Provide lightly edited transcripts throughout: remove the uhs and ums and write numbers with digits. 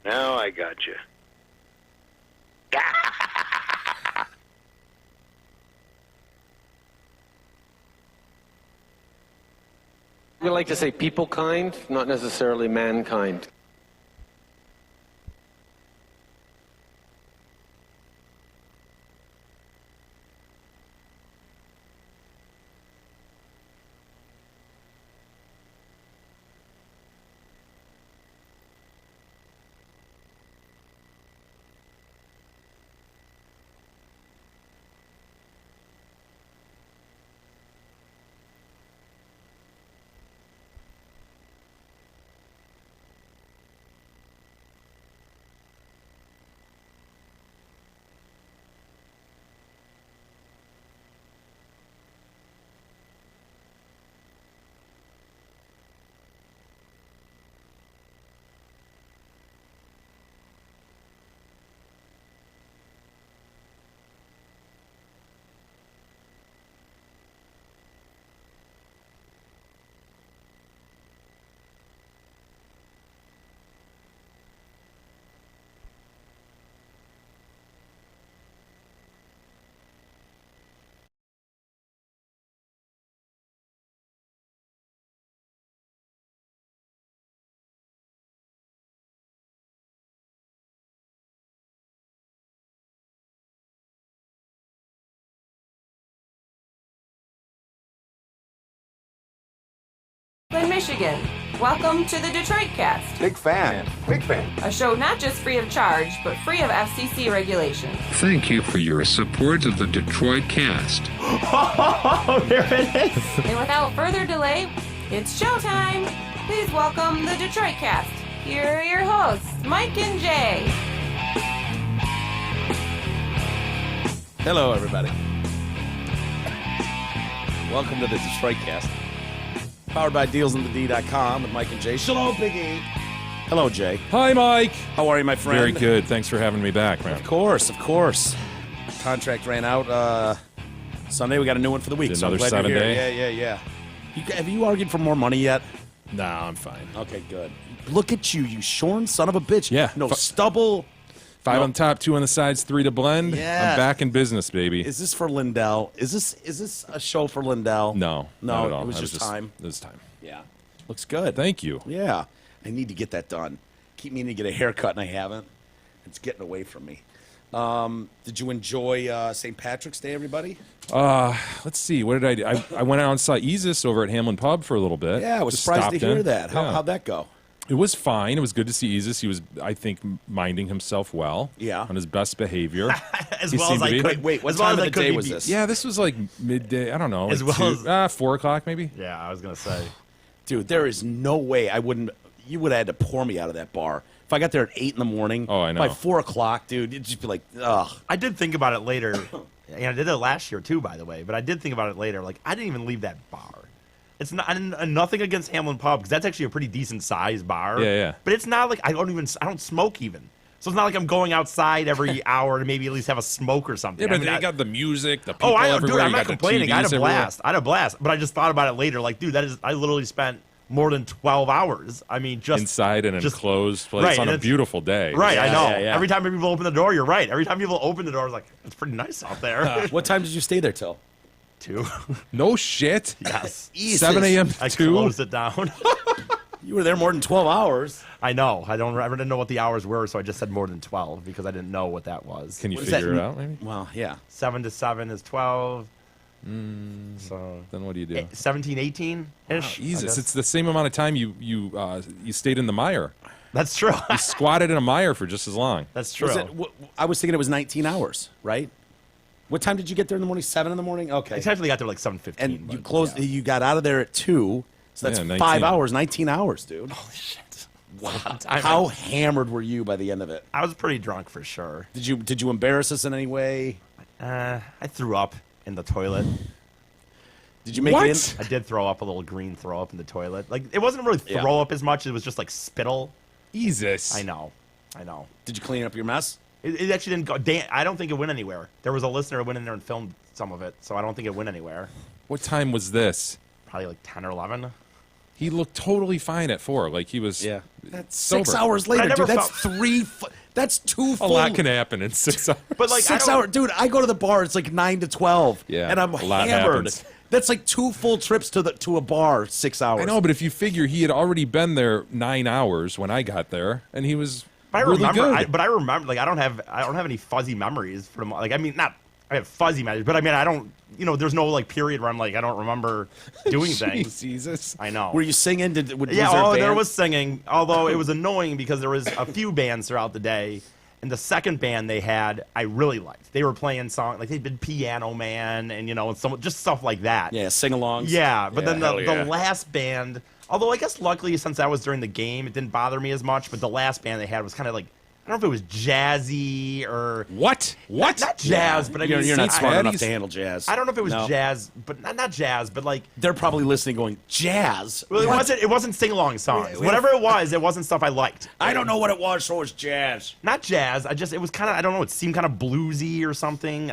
Now I got you. We like to say people kind, not necessarily mankind. In Michigan. Welcome to the Detroit Cast, Big fan. Big fan. a show not just free of charge, but free of FCC regulation. Thank you for your support of the Detroit Cast. Oh, there it is. And without further delay, it's showtime. Please welcome the Detroit Cast. Here are your hosts, Mike and Jay. Hello, everybody. Welcome to the Detroit Cast. Powered by DealsInTheD.com with Mike and Jay. Shalom, Biggie. Hello, Jay. Hi, Mike. How are you, my friend? Very good. Thanks for having me back, man. Of course, of course. Contract ran out Sunday. We got a new one for the week. It's So I'm another glad you're 7 here. day? Yeah. Have you argued for more money yet? No, I'm fine. Okay, good. Look at you, you shorn son of a bitch. Yeah. No stubble. 5 No. on top, 2 on the sides, 3 to blend. Yeah. I'm back in business, baby. Is this for Lindell? Is this a show for Lindell? No, No, not at all. it was just time. It was time. Yeah. Looks good. Thank you. Yeah. I need to get that done. Keep meaning to get a haircut, and I haven't. It's getting away from me. Did you enjoy St. Patrick's Day, everybody? Let's see. What did I do? I went out and saw Isis over at Hamlin Pub for a little bit. Yeah, I was Just surprised to stopped hear in. that. Yeah. How'd that go? It was fine. It was good to see Isis. He was, I think, minding himself well. Yeah. On his best behavior. As He well seemed as to I be. could. Wait, what as well time as of I the could day be was beat. this? Yeah, this was like midday. I don't know. As like well as- 4 o'clock maybe? Yeah, I was gonna say. Dude, there is no way you would have had to pour me out of that bar. If I got there at 8 in the morning, Oh, I know. by 4 o'clock, dude, it'd just be like, ugh. I did think about it later. And I did it last year too, by the way. But I did think about it later. Like I didn't even leave that bar. It's not nothing against Hamlin Pub because that's actually a pretty decent sized bar. Yeah. But it's not like I don't smoke even. So it's not like I'm going outside every hour to maybe at least have a smoke or something. Yeah, but I mean, they I- got the music, the people Oh, I know, everywhere. dude. I'm you not got the complaining. I had TVs a everywhere. blast. I had a blast. But I just thought about it later. Like, dude, I literally spent more than 12 hours. I mean, just Inside an just- enclosed place right, on and a it's- beautiful day. Right, I know. yeah. Every time people open the door, you're right. Every time people open the door, it's like, it's pretty nice out there. What time did you stay there till? 2. No shit. Yes. 7 a.m. I to 2. closed it down. You were there more than 12 hours. I know. I didn't know what the hours were, so I just said more than 12 because I didn't know what that was. Can you What does that figure it mean? out, maybe? Well, yeah. 7 to 7 is 12. So Then what do you do? 17, 18-ish. Jesus, it's the same amount of time you stayed in the mire. That's true. You squatted in a mire for just as long. That's true. I was thinking it was 19 hours, right? What time did you get there in the morning? 7 in the morning? Okay. I technically got there like 7:15. And you but, closed. yeah. You got out of there at 2, so that's Yeah, 19. 5 hours, 19 hours, dude. Holy shit. Wow. I- How hammered were you by the end of it? I was pretty drunk for sure. Did you embarrass us in any way? I threw up in the toilet. Did you make What? it in? I did throw up a little green throw up in the toilet. Like it wasn't really throw up as much. It was just like spittle. Jesus. I know. Did you clean up your mess? It actually didn't go. I don't think it went anywhere. There was a listener who went in there and filmed some of it, so I don't think it went anywhere. What time was this? Probably like 10 or 11. He looked totally fine at 4. Like he was. Yeah. That's sober. 6 hours But I later, never dude. That's felt- that's 2 A full. lot can happen in 6 hours. But like, 6 hours, dude. I go to the bar. It's like 9 to 12. Yeah, and I'm a lot hammered. happens. That's like 2 full trips to a bar. 6 hours. I know, but if you figure he had already been there 9 hours when I got there, and he was I really remember, good. but I remember, like, I don't have any fuzzy memories from, like, I mean, not, I have fuzzy memories, but I mean, I don't, there's no, like, period where I'm like, I don't remember doing things. Jesus. I know. Were you singing? Was Yeah, there a there band? was singing, although it was annoying because there was a few bands throughout the day, and the second band they had, I really liked. They were playing songs, like, they did Piano Man, and, and just stuff like that. Yeah, sing-alongs. Yeah, but then hell the yeah. last band, although I guess luckily since that was during the game, it didn't bother me as much, but the last band they had was kind of like, I don't know if it was jazzy or... What? What? Not jazz, but I mean... You're not I- smart I, enough to handle jazz. I don't know if it was No. jazz, but not jazz, but like... They're probably listening going, jazz? Well, What? it wasn't sing-along songs. We- Whatever it wasn't stuff I liked. I don't know what it was, so it's jazz. Not jazz. It was kind of, I don't know, it seemed kind of bluesy or something.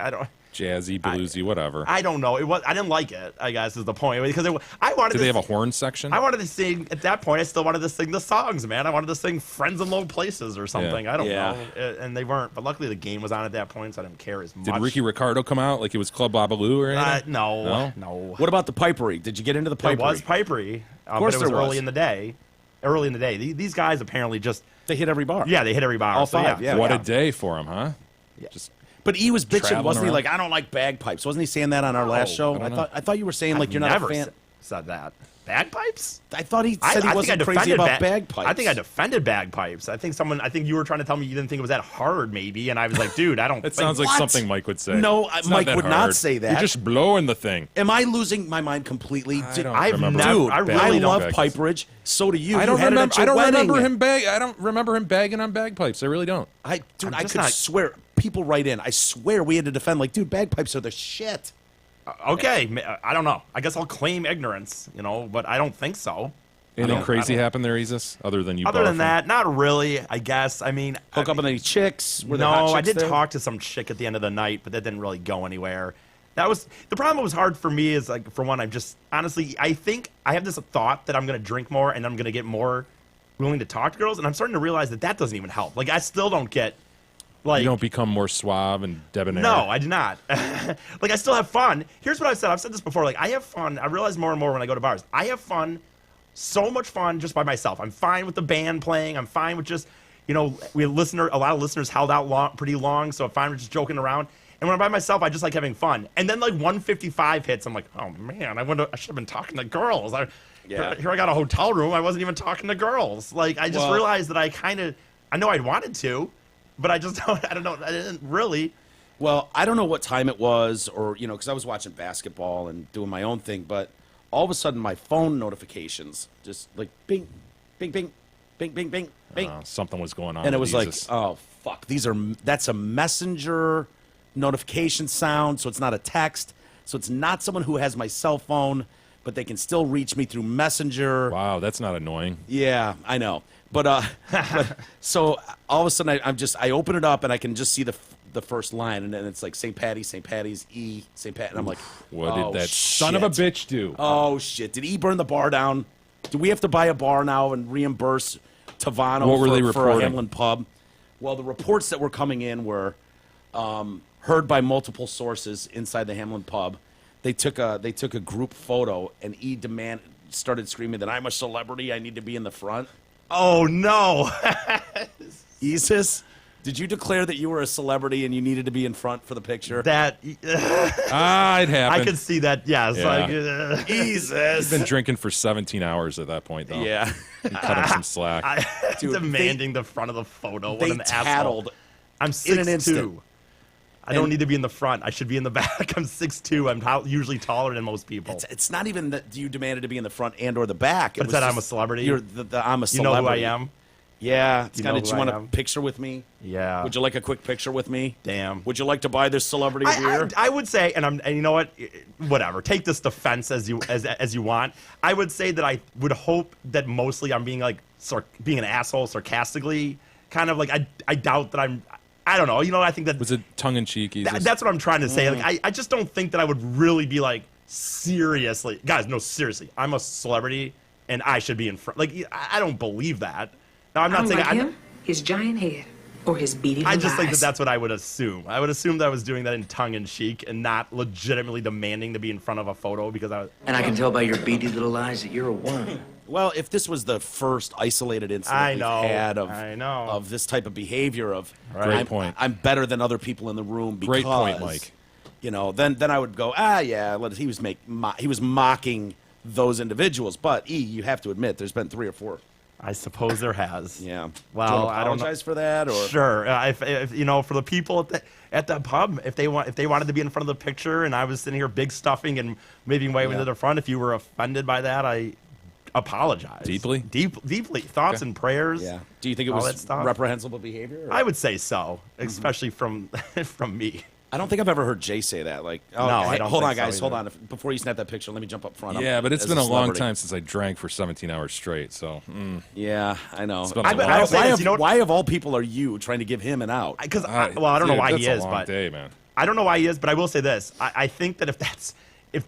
Jazzy, bluesy, whatever. I don't know. I didn't like it, I guess, is the point. Because I wanted Did to they have a horn section? I wanted to sing, at that point, I still wanted to sing the songs, man. I wanted to sing Friends in Low Places or something. Yeah. I don't Yeah. know. And they weren't. But luckily the game was on at that point, so I didn't care as much. Did Ricky Ricardo come out like it was Club Babaloo or anything? No. What about the pipery? Did you get into the There pipery? was pipery, course but it was there was. early in the day. Early in the day. These guys apparently just, They hit every bar. yeah, they hit every bar. All so five, yeah. What a day for him, huh? Just But he was bitching, Traveling wasn't he? around. Like, I don't like bagpipes. Wasn't he saying that on our last show? I don't know. I thought you were saying like I've you're not never a fan. said that. Bagpipes? I thought he I said he think I wasn't crazy defended about bagpipes. I think I defended bagpipes. I think you were trying to tell me you didn't think it was that hard, maybe, and I was like, dude, I don't. that sounds like what? something Mike would say. No, It's Mike that would not hard. say that. You're just blowing the thing. Am I losing my mind completely? I don't I've remember. never- Dude, I I, really don't love bagpipes. piperage. So do you. I don't You had it remember. at your I don't wedding. remember him bag. I don't remember him bagging on bagpipes. I really don't. I I'm could just not- swear. People write in. I swear we had to defend. Like, dude, bagpipes are the shit. Okay, I don't know. I guess I'll claim ignorance, but I don't think so. Anything crazy happened there, Isis? Other than you? Other than barfing? that, not really. I guess. I mean, Hook up with any chicks? Were there hot no, I chicks did there? talk to some chick at the end of the night, but that didn't really go anywhere. That was the problem. That was hard for me is like, for one, I'm just honestly, I think I have this thought that I'm going to drink more and I'm going to get more willing to talk to girls, and I'm starting to realize that doesn't even help. Like, I still don't get. Like, You don't become more suave and debonair. no, I do not. Like, I still have fun. Here's what I've said. I've said this before. Like, I have fun. I realize more and more when I go to bars. I have fun, so much fun just by myself. I'm fine with the band playing. I'm fine with just, we had a lot of listeners held out pretty long, so I'm fine with just joking around. And when I'm by myself, I just like having fun. And then, like, 1:55 hits. I'm like, oh, man, I should have been talking to girls. Yeah. Here I got a hotel room. I wasn't even talking to girls. Like, I just realized that I know I wanted to, but I just don't, I don't know. I didn't really. Well, I don't know what time it was, or because I was watching basketball and doing my own thing, but all of a sudden my phone notifications just like bing, bing, bing, bing, bing, bing, bing, Something was going on. and it with was like, Isis. oh fuck, that's a messenger notification sound, so it's not a text, so it's not someone who has my cell phone, but they can still reach me through Messenger. Wow, that's not annoying. Yeah, I know. But so all of a sudden I open it up and I can just see the first line, and then it's like St. Patty's, E, St. Pat, and I'm like, What oh, did that son of a shit. bitch do? Oh shit! Did E burn the bar down? Do we have to buy a bar now and reimburse Tavano What were they for a reporting? Hamlin pub? Well, the reports that were coming in were heard by multiple sources inside the Hamlin pub. They took a group photo, and E started screaming that I'm a celebrity. I need to be in the front. Oh, no. Isis, did you declare that you were a celebrity and you needed to be in front for the picture? It It I happened. could see that, yes. Yeah. Like, Isis. Been drinking for 17 hours at that point, though. Yeah. You cut him some slack. Dude, demanding the front of the photo. What They an asshole. tattled I'm in an 6'2". instant. I don't And- need to be in the front. I should be in the back. I'm 6'2". I'm usually taller than most people. It's not even that you demanded to be in the front and or the back. It But was it's that I'm just- a celebrity? You're I'm a You know celebrity. who I am? Yeah. It's You kind know of. Do who you I want a am? picture with me? Yeah. Would you like a quick picture with me? Damn. Would you like to buy this celebrity beer? I would say, and you know what? Whatever. Take this defense as you want. I would say that I would hope that mostly I'm being like being an asshole sarcastically. Kind of like I doubt that I'm. I don't know. I think that Was it tongue-in-cheek, Isis? that's what I'm trying to say. Mm. Like I just don't think that I would really be like seriously, guys. No, seriously. I'm a celebrity. and I should be in front. Like, I don't believe that. Now, I'm not saying Unlike him, his giant head, or his beady I little just think that eyes. that's what I would assume. I would assume that I was doing that in tongue-in-cheek and not legitimately demanding to be in front of a photo because I was... And I can tell by your beady little eyes that you're a worm. Well, if this was the first isolated incident I we've know, had I know. of this type of behavior of Great point. I'm better than other people in the room because Great point, Mike. You know, then I would go, he was mocking those individuals, but you have to admit there's been 3 or 4. I suppose there has. Yeah. Well, Do you want to I don't know. apologize for that, or Sure. If you know, for the people at the pub, if they wanted to be in front of the picture, and I was sitting here big stuffing and maybe waving to the front, if you were offended by that, I apologize Deeply? Deeply. Thoughts and prayers. yeah? Do you think it all was that stuff. reprehensible behavior? or- I would say so, especially from me. I don't think I've ever heard Jay say that. Like, No, I don't hold think on, so guys, hold either. on. Before you snap that picture, let me jump up front. Yeah, but it's as been a long celebrity. time since I drank for 17 hours straight. So Yeah, I know. It's been a I- long I would say why, this, of, you know what- why of all people are you trying to give him an out? Because I don't know dude, why that's he a is, long but day, man. I don't know why he is, but I will say this: I think that if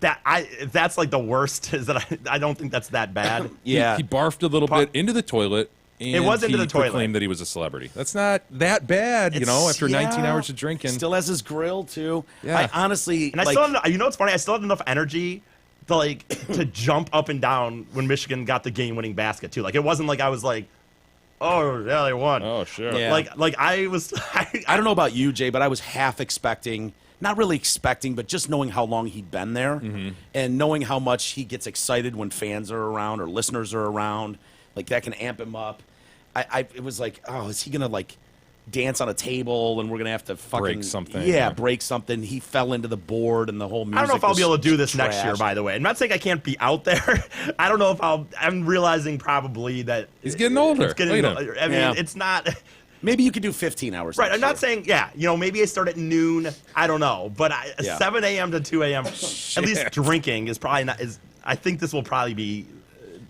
that's like the worst, is that I don't think that's that bad. Yeah. He barfed a little bit into the toilet. And It was into he the toilet. proclaimed that he was a celebrity. That's not that bad, you know, after 19 hours of drinking. Still has his grill too. Yeah. I honestly, And I still, you know what's funny? I still had enough energy to to jump up and down when Michigan got the game-winning basket too. Like it wasn't like I was like, oh yeah, they won. Oh, sure. Yeah. Like I was. I don't know about you, Jay, but I was half expecting, not really expecting, but just knowing how long he'd been there and knowing how much he gets excited when fans are around or listeners are around. Like that can amp him up. It was like, oh, is he gonna dance on a table and we're gonna have to fucking Break something, Yeah, yeah. break something. He fell into the board and the whole music. I don't know if I'll be able to do this was next year. trashed. By the way, I'm not saying I can't be out there. I don't know if I'm realizing probably that He's getting older. It's getting. Look at him. I mean, Yeah. it's not. Maybe you could do 15 hours. Right, next I'm not year. saying, maybe I start at noon. I don't know, but Yeah. 7 a.m. to 2 a.m. at least drinking is probably not. I think this will probably be.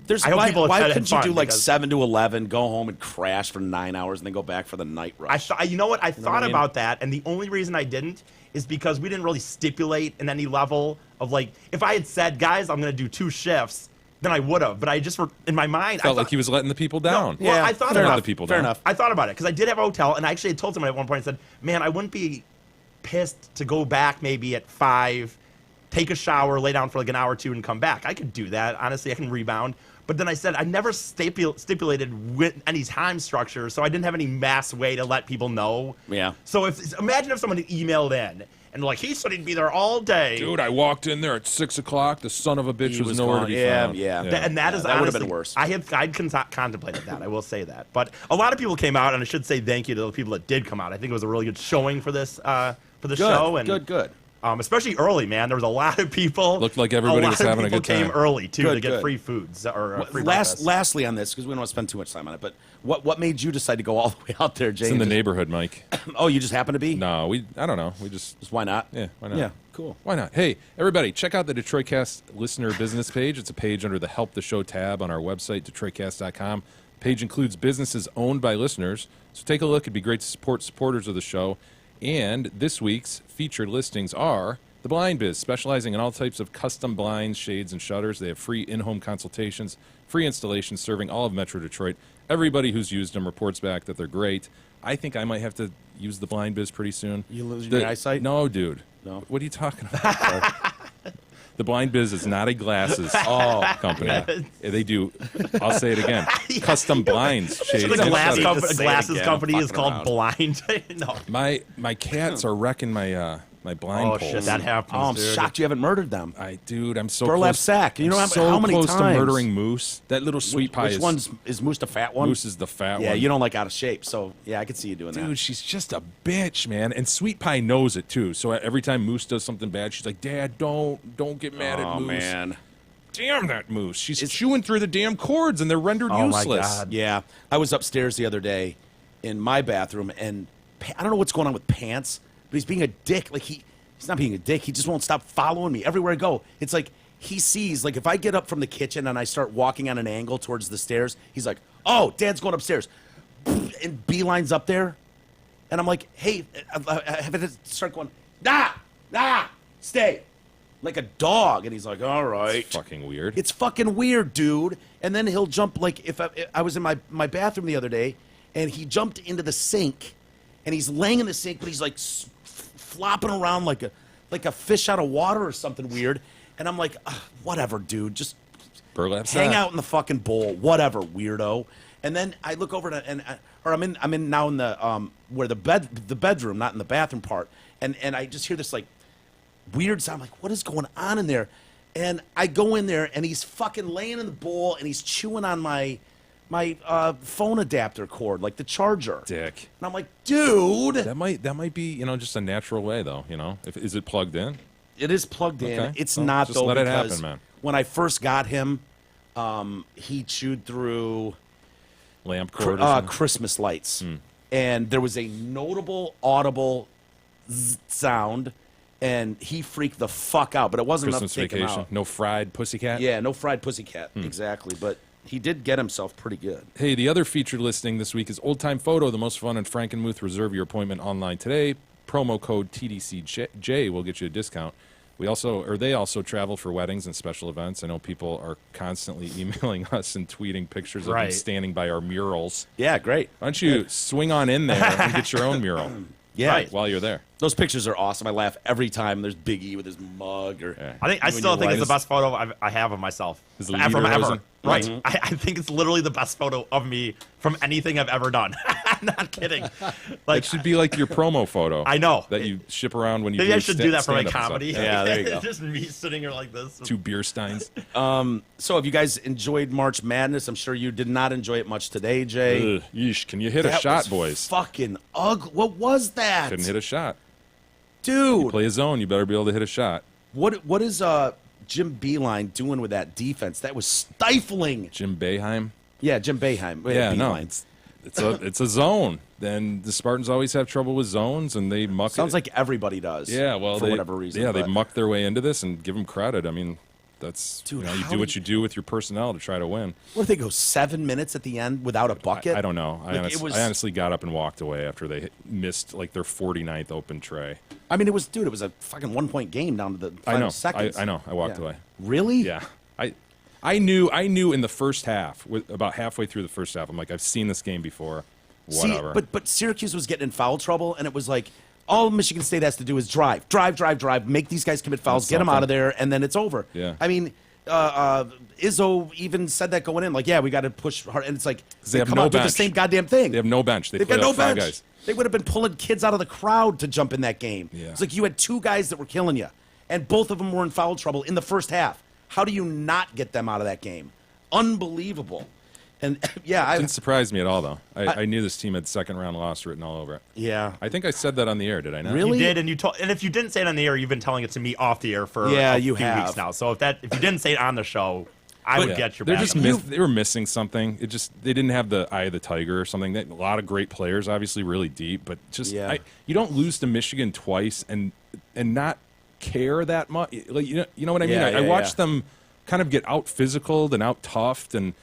There's I hope why, people why had couldn't you fun do 7 to 11, go home and crash for 9 hours, and then go back for the night rush? You know what? I what thought I mean? about that, and the only reason I didn't is because we didn't really stipulate in any level of if I had said, guys, I'm going to do 2 shifts, then I would have. But I just in my mind, Felt like he was letting the people down. No, well, I thought fair about enough. the people fair down. enough. I thought about it because I did have a hotel, and I actually had told someone at one point. I said, "Man, I wouldn't be pissed to go back maybe at 5, take a shower, lay down for an hour or 2, and come back. I could do that. Honestly, I can rebound." But then I said I never stipulated with any time structure, so I didn't have any mass way to let people know. Yeah. So imagine if someone had emailed in and he said he'd be there all day. Dude, I walked in there at 6 o'clock. The son of a bitch He was was nowhere gone. to be Yeah, found. yeah. And that is that would've honestly, been worse. I'd contemplated that. I will say that. But a lot of people came out, and I should say thank you to the people that did come out. I think it was a really good showing for this show. And Good. especially early, man. There was a lot of people. Looked like everybody was having a good People came time. early too Good, to get good. free foods or free breakfast. Lastly on this, because we don't want to spend too much time on it, but what made you decide to go all the way out there, James? It's in the neighborhood, Mike. Oh, you just happen to be? No, I don't know. We just Why not? Yeah, why not? Yeah, cool. Why not? Hey, everybody, check out the Detroitcast listener business page. It's a page under the Help the Show tab on our website, DetroitCast.com. Page includes businesses owned by listeners, so take a look. It'd be great to support supporters of the show. And this week's featured listings are The Blind Biz, specializing in all types of custom blinds, shades, and shutters. They have free in-home consultations, free installations serving all of Metro Detroit. Everybody who's used them reports back that they're great. I think I might have to use The Blind Biz pretty soon. You losing your eyesight? No, dude. No? What are you talking about? Sorry. The Blind Biz is not a glasses company. They do, I'll say it again, custom blinds, shades, The and glass shutters. Say it glasses again. company I'm is called fucking Blind. No. My cats are wrecking my my blind Oh poles. shit, that happens. Oh, I'm dude. shocked you haven't murdered them. Dude, I'm so Burlap close. sack. You know I'm how many close times? to murdering Moose. That little sweet pie Which is. one's is Moose the fat one? Moose is the fat Yeah, one. you don't like out of shape, so yeah, I could see you doing Dude, that. she's just a bitch, man. And Sweet Pie knows it too. So every time Moose does something bad, she's like, "Dad, don't get mad at Oh Moose." man. Damn that Moose. She's chewing through the damn cords and they're rendered Oh, my useless. God. Yeah, I was upstairs the other day in my bathroom, and I don't know what's going on with Pants, but he's being a dick. Like he's not being a dick. He just won't stop following me everywhere I go. It's like he sees, like if I get up from the kitchen and I start walking on an angle towards the stairs, he's like, "Oh, Dad's going upstairs," and beelines up there, and I'm like, "Hey," I have to start going, "Nah, stay." like a dog. And he's like, all right. Fucking weird. It's fucking weird, dude. And then he'll jump, like, if I was in my bathroom the other day, and he jumped into the sink, and he's laying in the sink, but he's like flopping around like a fish out of water or something weird. And I'm like, whatever, dude. Just Burlap hang sack. out in the fucking bowl, whatever, weirdo. And then I look over to I'm in now in the where the bedroom, not in the bathroom part, and I just hear this like weird sound. I'm like, what is going on in there? And I go in there, and he's fucking laying in the bowl, and he's chewing on my phone adapter cord, like the charger. Dick. And I'm like, dude. That might be, just a natural way, though. Is it plugged in? It is plugged in. Okay. It's Well, not just though let it because happen, man. when I first got him, he chewed through Lamp cord or something? Christmas lights, and there was a notable audible sound, and he freaked the fuck out. But it wasn't Christmas enough to take him vacation. out. No fried pussycat? Yeah, no fried pussycat. Exactly, but he did get himself pretty good. Hey, the other featured listing this week is Old Time Photo, the most fun in Frankenmuth. Reserve your appointment online today. Promo code TDCJ will get you a discount. They also travel for weddings and special events. I know people are constantly emailing us and tweeting pictures of them Right. standing by our murals. Yeah, great. Why don't you swing on in there and get your own mural Yeah, while you're there? those pictures are awesome. I laugh every time there's Big E with his mug or. Yeah. I When still you're think it's right. the best photo I have of myself. Is the From leader ever. risen? Right. I think it's literally the best photo of me from anything I've ever done. I'm not kidding. Like It should be like your promo photo. I know. That you ship around when you Maybe do I should do that for my stand-up and stuff. comedy. Yeah, there you go. Just me sitting here like this. 2 beer steins. So, have you guys enjoyed March Madness? I'm sure you did not enjoy it much today, Jay. Ugh, yeesh, can you hit a That shot, was boys? Fucking ugly. What was that, Couldn't hit a shot. dude? Play a zone, you better be able to hit a shot. What is Jim Beeline doing with that defense? That was stifling. Jim Boeheim. Yeah, Jim Boeheim. Yeah, no, Beeline. it's a zone. Then the Spartans always have trouble with zones, and they muck. Sounds it. like everybody does. Yeah, well, for they, whatever reason. Yeah, they but- muck their way into this, and give them credit. I mean, that's Dude, you how do what do you do with your personnel to try to win. What if they go 7 minutes at the end without a bucket? I don't know. Like, it was- I honestly got up and walked away after they missed like their 49th open tray. I mean, it was a fucking 1 point game down to the I final know. seconds. I know. I walked Yeah. away. Really? Yeah. I knew in the first half, about halfway through the first half, I'm like, I've seen this game before. Whatever. See, but Syracuse was getting in foul trouble, and it was like all Michigan State has to do is drive, make these guys commit fouls, That's get them out something. of there, and then it's over. Yeah. I mean, Izzo even said that going in, like, yeah, we got to push hard, and it's like They have come no out, do the bench. same goddamn thing. They have no bench. They've played got no up 5 bench. guys. They would have been pulling kids out of the crowd to jump in that game. Yeah. It's like you had 2 guys that were killing you, and both of them were in foul trouble in the first half. How do you not get them out of that game? Unbelievable. And yeah, Didn't surprise me at all, though. I knew this team had second round loss written all over it. yeah. I think I said that on the air, did I not? Really? You did, and and if you didn't say it on the air, you've been telling it to me off the air for Yeah, a you few have. weeks now. So if you didn't say it on the show, I would Yeah. get your They're back. just on that. they were missing something. They didn't have the eye of the tiger or something. A lot of great players, obviously, really deep, but just Yeah. you don't lose to Michigan twice and not care that much. Like you know what I mean? Yeah, I yeah, watched yeah. them kind of get out physicaled and out toughed, and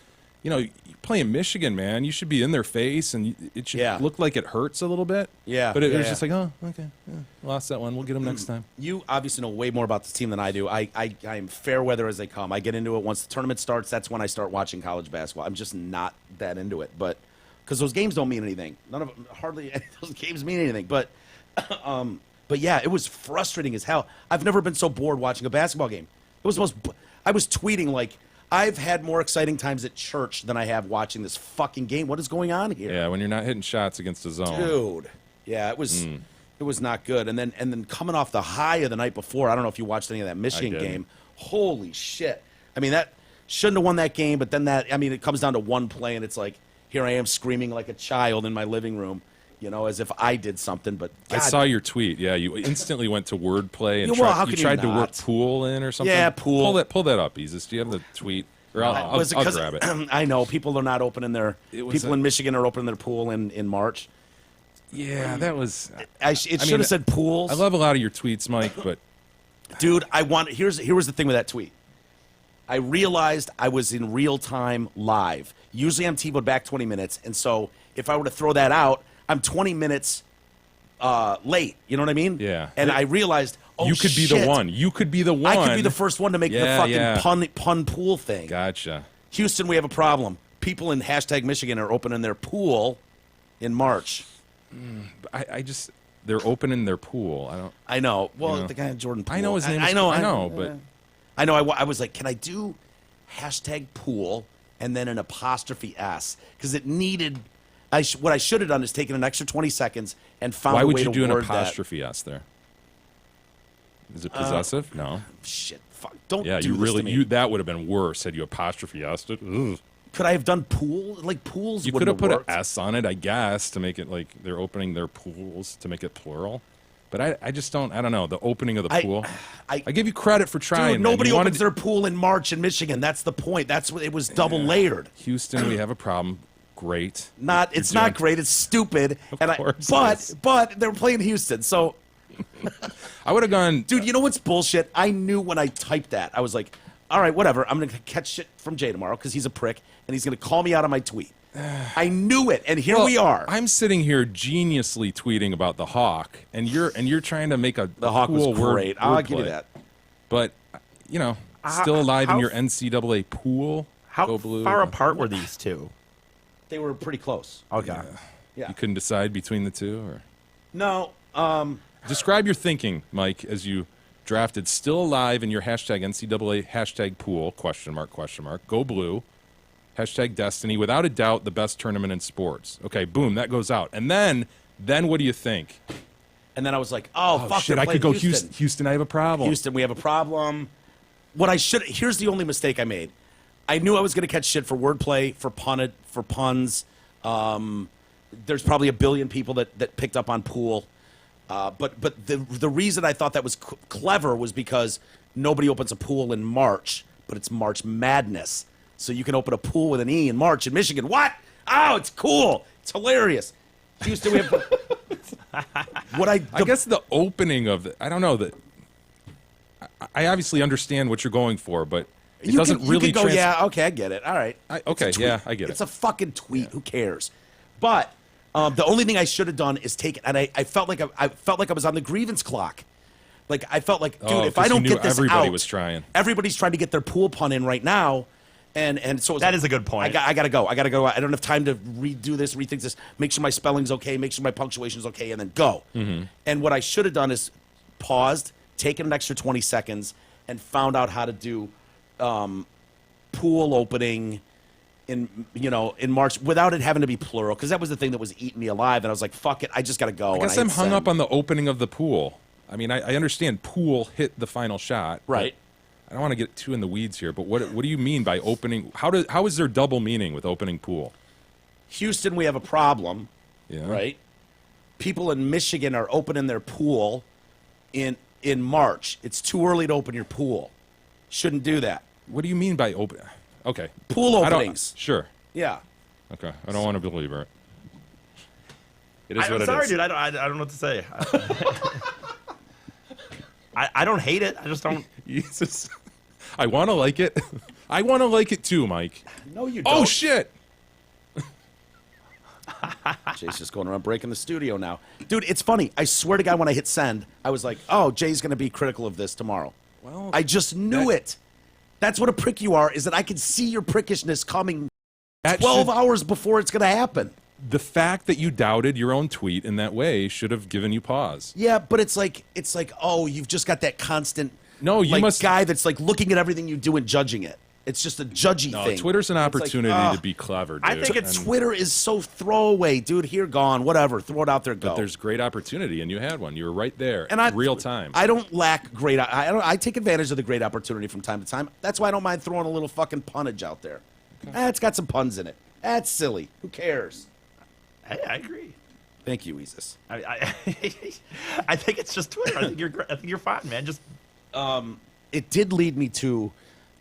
you playing Michigan, man, you should be in their face, and it should Yeah. look like it hurts a little bit. Yeah, but it yeah, was yeah. just like, oh, okay, yeah, lost that one. We'll get them next time. You obviously know way more about this team than I do. I am fair weather as they come. I get into it once the tournament starts. That's when I start watching college basketball. I'm just not that into it, but because those games don't mean anything. Hardly any of those games mean anything. But yeah, it was frustrating as hell. I've never been so bored watching a basketball game. It was the most. I was tweeting like, I've had more exciting times at church than I have watching this fucking game. What is going on here? Yeah, when you're not hitting shots against the zone. Dude. Yeah, it was not good. And then coming off the high of the night before, I don't know if you watched any of that Michigan didn't. game. Holy shit. I mean, that shouldn't have won that game, but then it comes down to one play, and it's like, here I am screaming like a child in my living room, as if I did something. But I God, saw your tweet. Yeah, you instantly went to wordplay and Yeah, well, how you can you tried to work not? pool in or something. Yeah, pool. Pull that up, Isis. Do you have the tweet? Or I'll was it 'cause- grab it. I know people are not opening It was people in Michigan are opening their pool in March. Yeah, that was. It should mean, have said pools. I love a lot of your tweets, Mike, but Dude, here was the thing with that tweet. I realized I was in real time live. Usually I'm TiVo'd back 20 minutes, and so if I were to throw that out, I'm 20 minutes late. You know what I mean? Yeah. And I realized, You could be shit. the one. You could be the one. I could be the first one to make the fucking pun pool thing. Gotcha. Houston, we have a problem. People in hashtag Michigan are opening their pool in March. I just they're opening their pool. I know. Well, You know. the guy in Jordan Poole. I know his name. I know, but I know. I was like, can I do hashtag pool and then an apostrophe S? Because it needed. What I should have done is taken an extra 20 seconds and found why a would way you to do an word apostrophe S there? Is it possessive? No. that. Shit. Fuck. Don't Yeah, do you this really to me. that would have been worse had you apostrophe S'd it. Ugh. Could I have done pool? Like pools You wouldn't could have put worked. an S on it, I guess, to make it like they're opening their pools to make it plural. But I just don't. I don't know the opening of the pool. I give you credit for trying. Dude, man. nobody You wanted opens their pool in March in Michigan. That's the point. That's what it was double layered. Houston, we have a problem. Great. It's not great. It's stupid. course it is. But they're playing Houston, so I would have gone. dude, you know what's bullshit? I knew when I typed that, I was like, all right, whatever. I'm gonna catch shit from Jay tomorrow because he's a prick and he's gonna call me out on my tweet. I knew it, and here Well, we are. I'm sitting here geniusly tweeting about the Hawk, and you're trying to make a The Hawk cool was great. I'll give you wordplay. that. But still alive in how- your NCAA pool. How Go Blue. far apart were these two? They were pretty close. Okay. Yeah. You couldn't decide between the two, or No. describe your thinking, Mike, as you drafted still alive in your hashtag NCAA hashtag pool question mark. Go Blue. Hashtag Destiny, without a doubt, the best tournament in sports. Okay, boom, that goes out. And then what do you think? And then I was like, oh fuck, shit, they're I could go playing Houston. Houston, I have a problem. Houston, we have a problem. Here's the only mistake I made. I knew I was going to catch shit for wordplay, for puns. There's probably a billion people that picked up on pool. But the reason I thought that was clever was because nobody opens a pool in March, but it's March Madness. So you can open a pool with an E in March in Michigan. What? Oh, it's cool. It's hilarious. Houston, we have... I guess the opening of I don't know that. I obviously understand what you're going for, but it doesn't really. You can go, yeah, okay, I get it. All right. Okay, yeah, I get it. It's a fucking tweet. Who cares? But the only thing I should have done is take it, and I felt like I was on the grievance clock. Like I felt like, dude, if I 'cause you don't knew get this everybody out, was trying. Everybody's trying to get their pool pun in right now. And so That is a good point. I gotta go. I don't have time to redo this, rethink this, make sure my spelling's okay, make sure my punctuation's okay, and then go. Mm-hmm. And what I should have done is paused, taken an extra 20 seconds, and found out how to do pool opening in March without it having to be plural, because that was the thing that was eating me alive. And I was like, fuck it, I just gotta go. I guess I'm hung up on the opening of the pool. I mean, I understand pool hit the final shot. Right. I don't want to get too in the weeds here, but what do you mean by opening? How is there double meaning with opening pool? Houston, we have a problem. Yeah. Right? People in Michigan are opening their pool in March. It's too early to open your pool. Shouldn't do that. What do you mean by open? Okay. Pool I don't- openings. Sure. Yeah. Okay. I don't want to believe it. It is what I'm it sorry, is. dude. I don't know what to say. I don't hate it. I just don't. Jesus. I want to like it. I want to like it too, Mike. No, you don't. Oh, shit. Jay's just going around breaking the studio now. Dude, it's funny. I swear to God, when I hit send, I was like, oh, Jay's going to be critical of this tomorrow. Well, I just knew it. That's what a prick you are, is that I can see your prickishness coming 12 hours before it's going to happen. The fact that you doubted your own tweet in that way should have given you pause. Yeah, but it's like, oh, you've just got that constant guy that's like looking at everything you do and judging it. It's just a judgy thing. Twitter's an It's like, opportunity to be clever, dude. I think it's Twitter is so throwaway, dude. Here, gone, whatever. Throw it out there, go. But there's great opportunity, and you had one. You were right there, and real time. I don't lack great. I take advantage of the great opportunity from time to time. That's why I don't mind throwing a little fucking punnage out there. It's got some puns in it. That's silly. Who cares? I agree. Thank you, Isis. I think it's just Twitter. I think you're fine, man. Just It did lead me to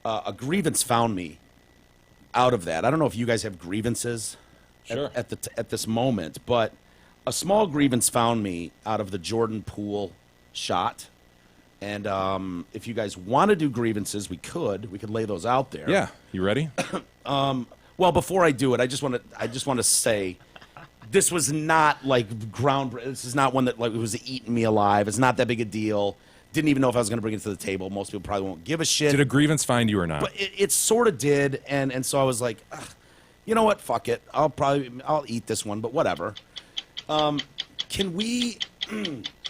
a grievance found me out of that. I don't know if you guys have grievances Sure. at this moment, but a small grievance found me out of the Jordan Poole shot. And if you guys want to do grievances, we could lay those out there. Yeah, you ready? Well, before I do it, I just want to say, this was not like ground. This is not one that like was eating me alive. It's not that big a deal. Didn't even know if I was going to bring it to the table. Most people probably won't give a shit. Did a grievance find you or not? But it sort of did, and so I was like, ugh, you know what? Fuck it. I'll eat this one, but whatever. Can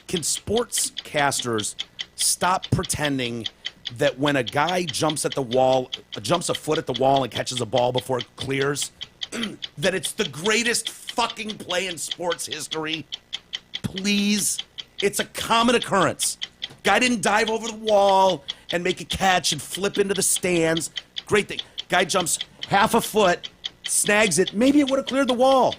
sportscasters stop pretending that when a guy jumps a foot at the wall and catches a ball before it clears, that it's the greatest fucking play in sports history? Please. It's a common occurrence. Guy didn't dive over the wall and make a catch and flip into the stands. Great thing. Guy jumps half a foot, snags it. Maybe it would have cleared the wall.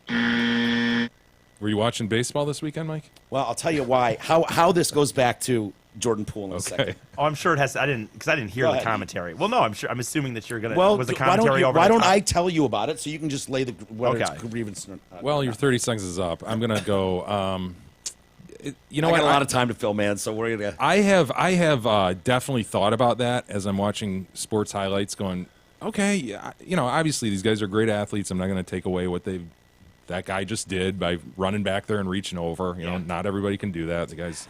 Were you watching baseball this weekend, Mike? Well, I'll tell you why. How this goes back to Jordan Poole in a second. Oh, I'm sure it has. I didn't hear Go the ahead. commentary. Well, no, I'm sure. I'm assuming that you're gonna. Well, was the commentary over? why the don't top? I tell you about it so you can just lay the whether Okay. it's grievance or not. Well, your 30 seconds is up. I'm gonna go. You know I what? got a lot of time to fill, man. So we're gonna. I have definitely thought about that as I'm watching sports highlights. Going, okay, yeah, obviously these guys are great athletes. I'm not going to take away what that guy just did by running back there and reaching over. Not everybody can do that. The guy's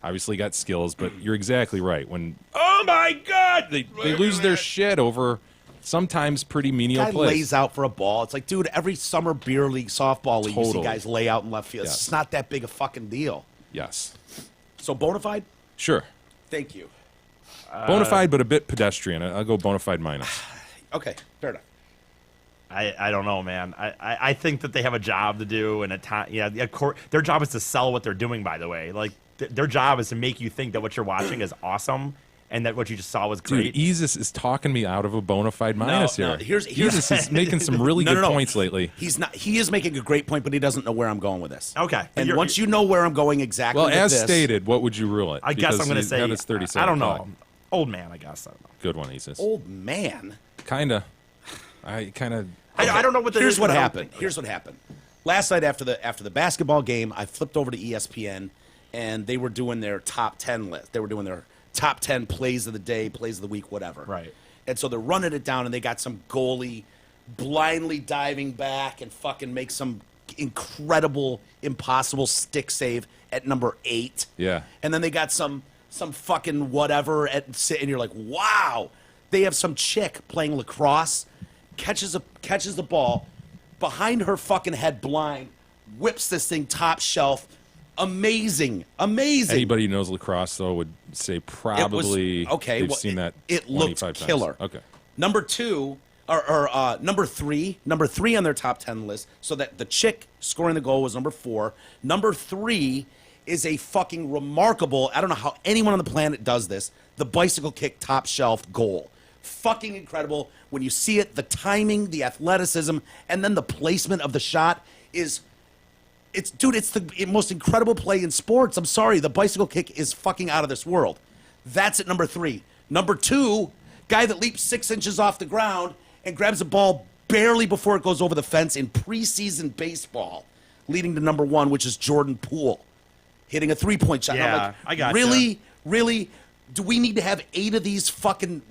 obviously got skills, but you're exactly right. When oh my God, they lose their shit over sometimes pretty menial Guy plays. lays out for a ball. It's like, dude, every summer beer league, softball league, you see Totally. guys lay out in left field. Yes. It's not that big a fucking deal. Yes, So bona fide? sure, Thank you. bona fide, but a bit pedestrian. I'll go bona fide minus. Okay, fair enough. I don't know, man. I think that they have a job to do and a time. Yeah, their job is to sell what they're doing. By the way, like their job is to make you think that what you're watching is awesome and that what you just saw was great. Dude, Ezus is talking me out of a bona fide minus No, here. here's Ezus is making some really No, good no, no. points lately. He's not. He is making a great point, but he doesn't know where I'm going with this. Okay. And once you know where I'm going exactly, Well, with as this, stated, what would you rule it? I guess I'm going to say. That is 30 I don't know. thought. Old man, I guess. I don't know. Good one, Ezus. old man. Kinda. I kind of. I don't know what. Here's what happened. Here's what happened. Last night after the basketball game, I flipped over to ESPN, and they were doing their top 10 list. They were doing their top 10 plays of the day, plays of the week, whatever. Right. And so they're running it down, and they got some goalie blindly diving back and fucking make some incredible, impossible stick save at number 8. Yeah. And then they got some fucking whatever and you're like, wow. They have some chick playing lacrosse, catches the ball behind her fucking head blind, whips this thing top shelf. Amazing. Anybody who knows lacrosse, though, would say probably they've seen that It looked 25 killer. times. Okay. Number 2 or number 3 on their top 10 list. So that the chick scoring the goal was number 4. Number 3 is a fucking remarkable. I don't know how anyone on the planet does this. The bicycle kick top shelf goal. Fucking incredible. When you see it, the timing, the athleticism, and then the placement of the shot is. It's the most incredible play in sports. I'm sorry, the bicycle kick is fucking out of this world. That's at number 3. Number 2, guy that leaps 6 inches off the ground and grabs the ball barely before it goes over the fence in preseason baseball, leading to number 1, which is Jordan Poole, hitting a 3-point shot. And I'm Yeah, like, I gotcha. Really? Do we need to have 8 of these fucking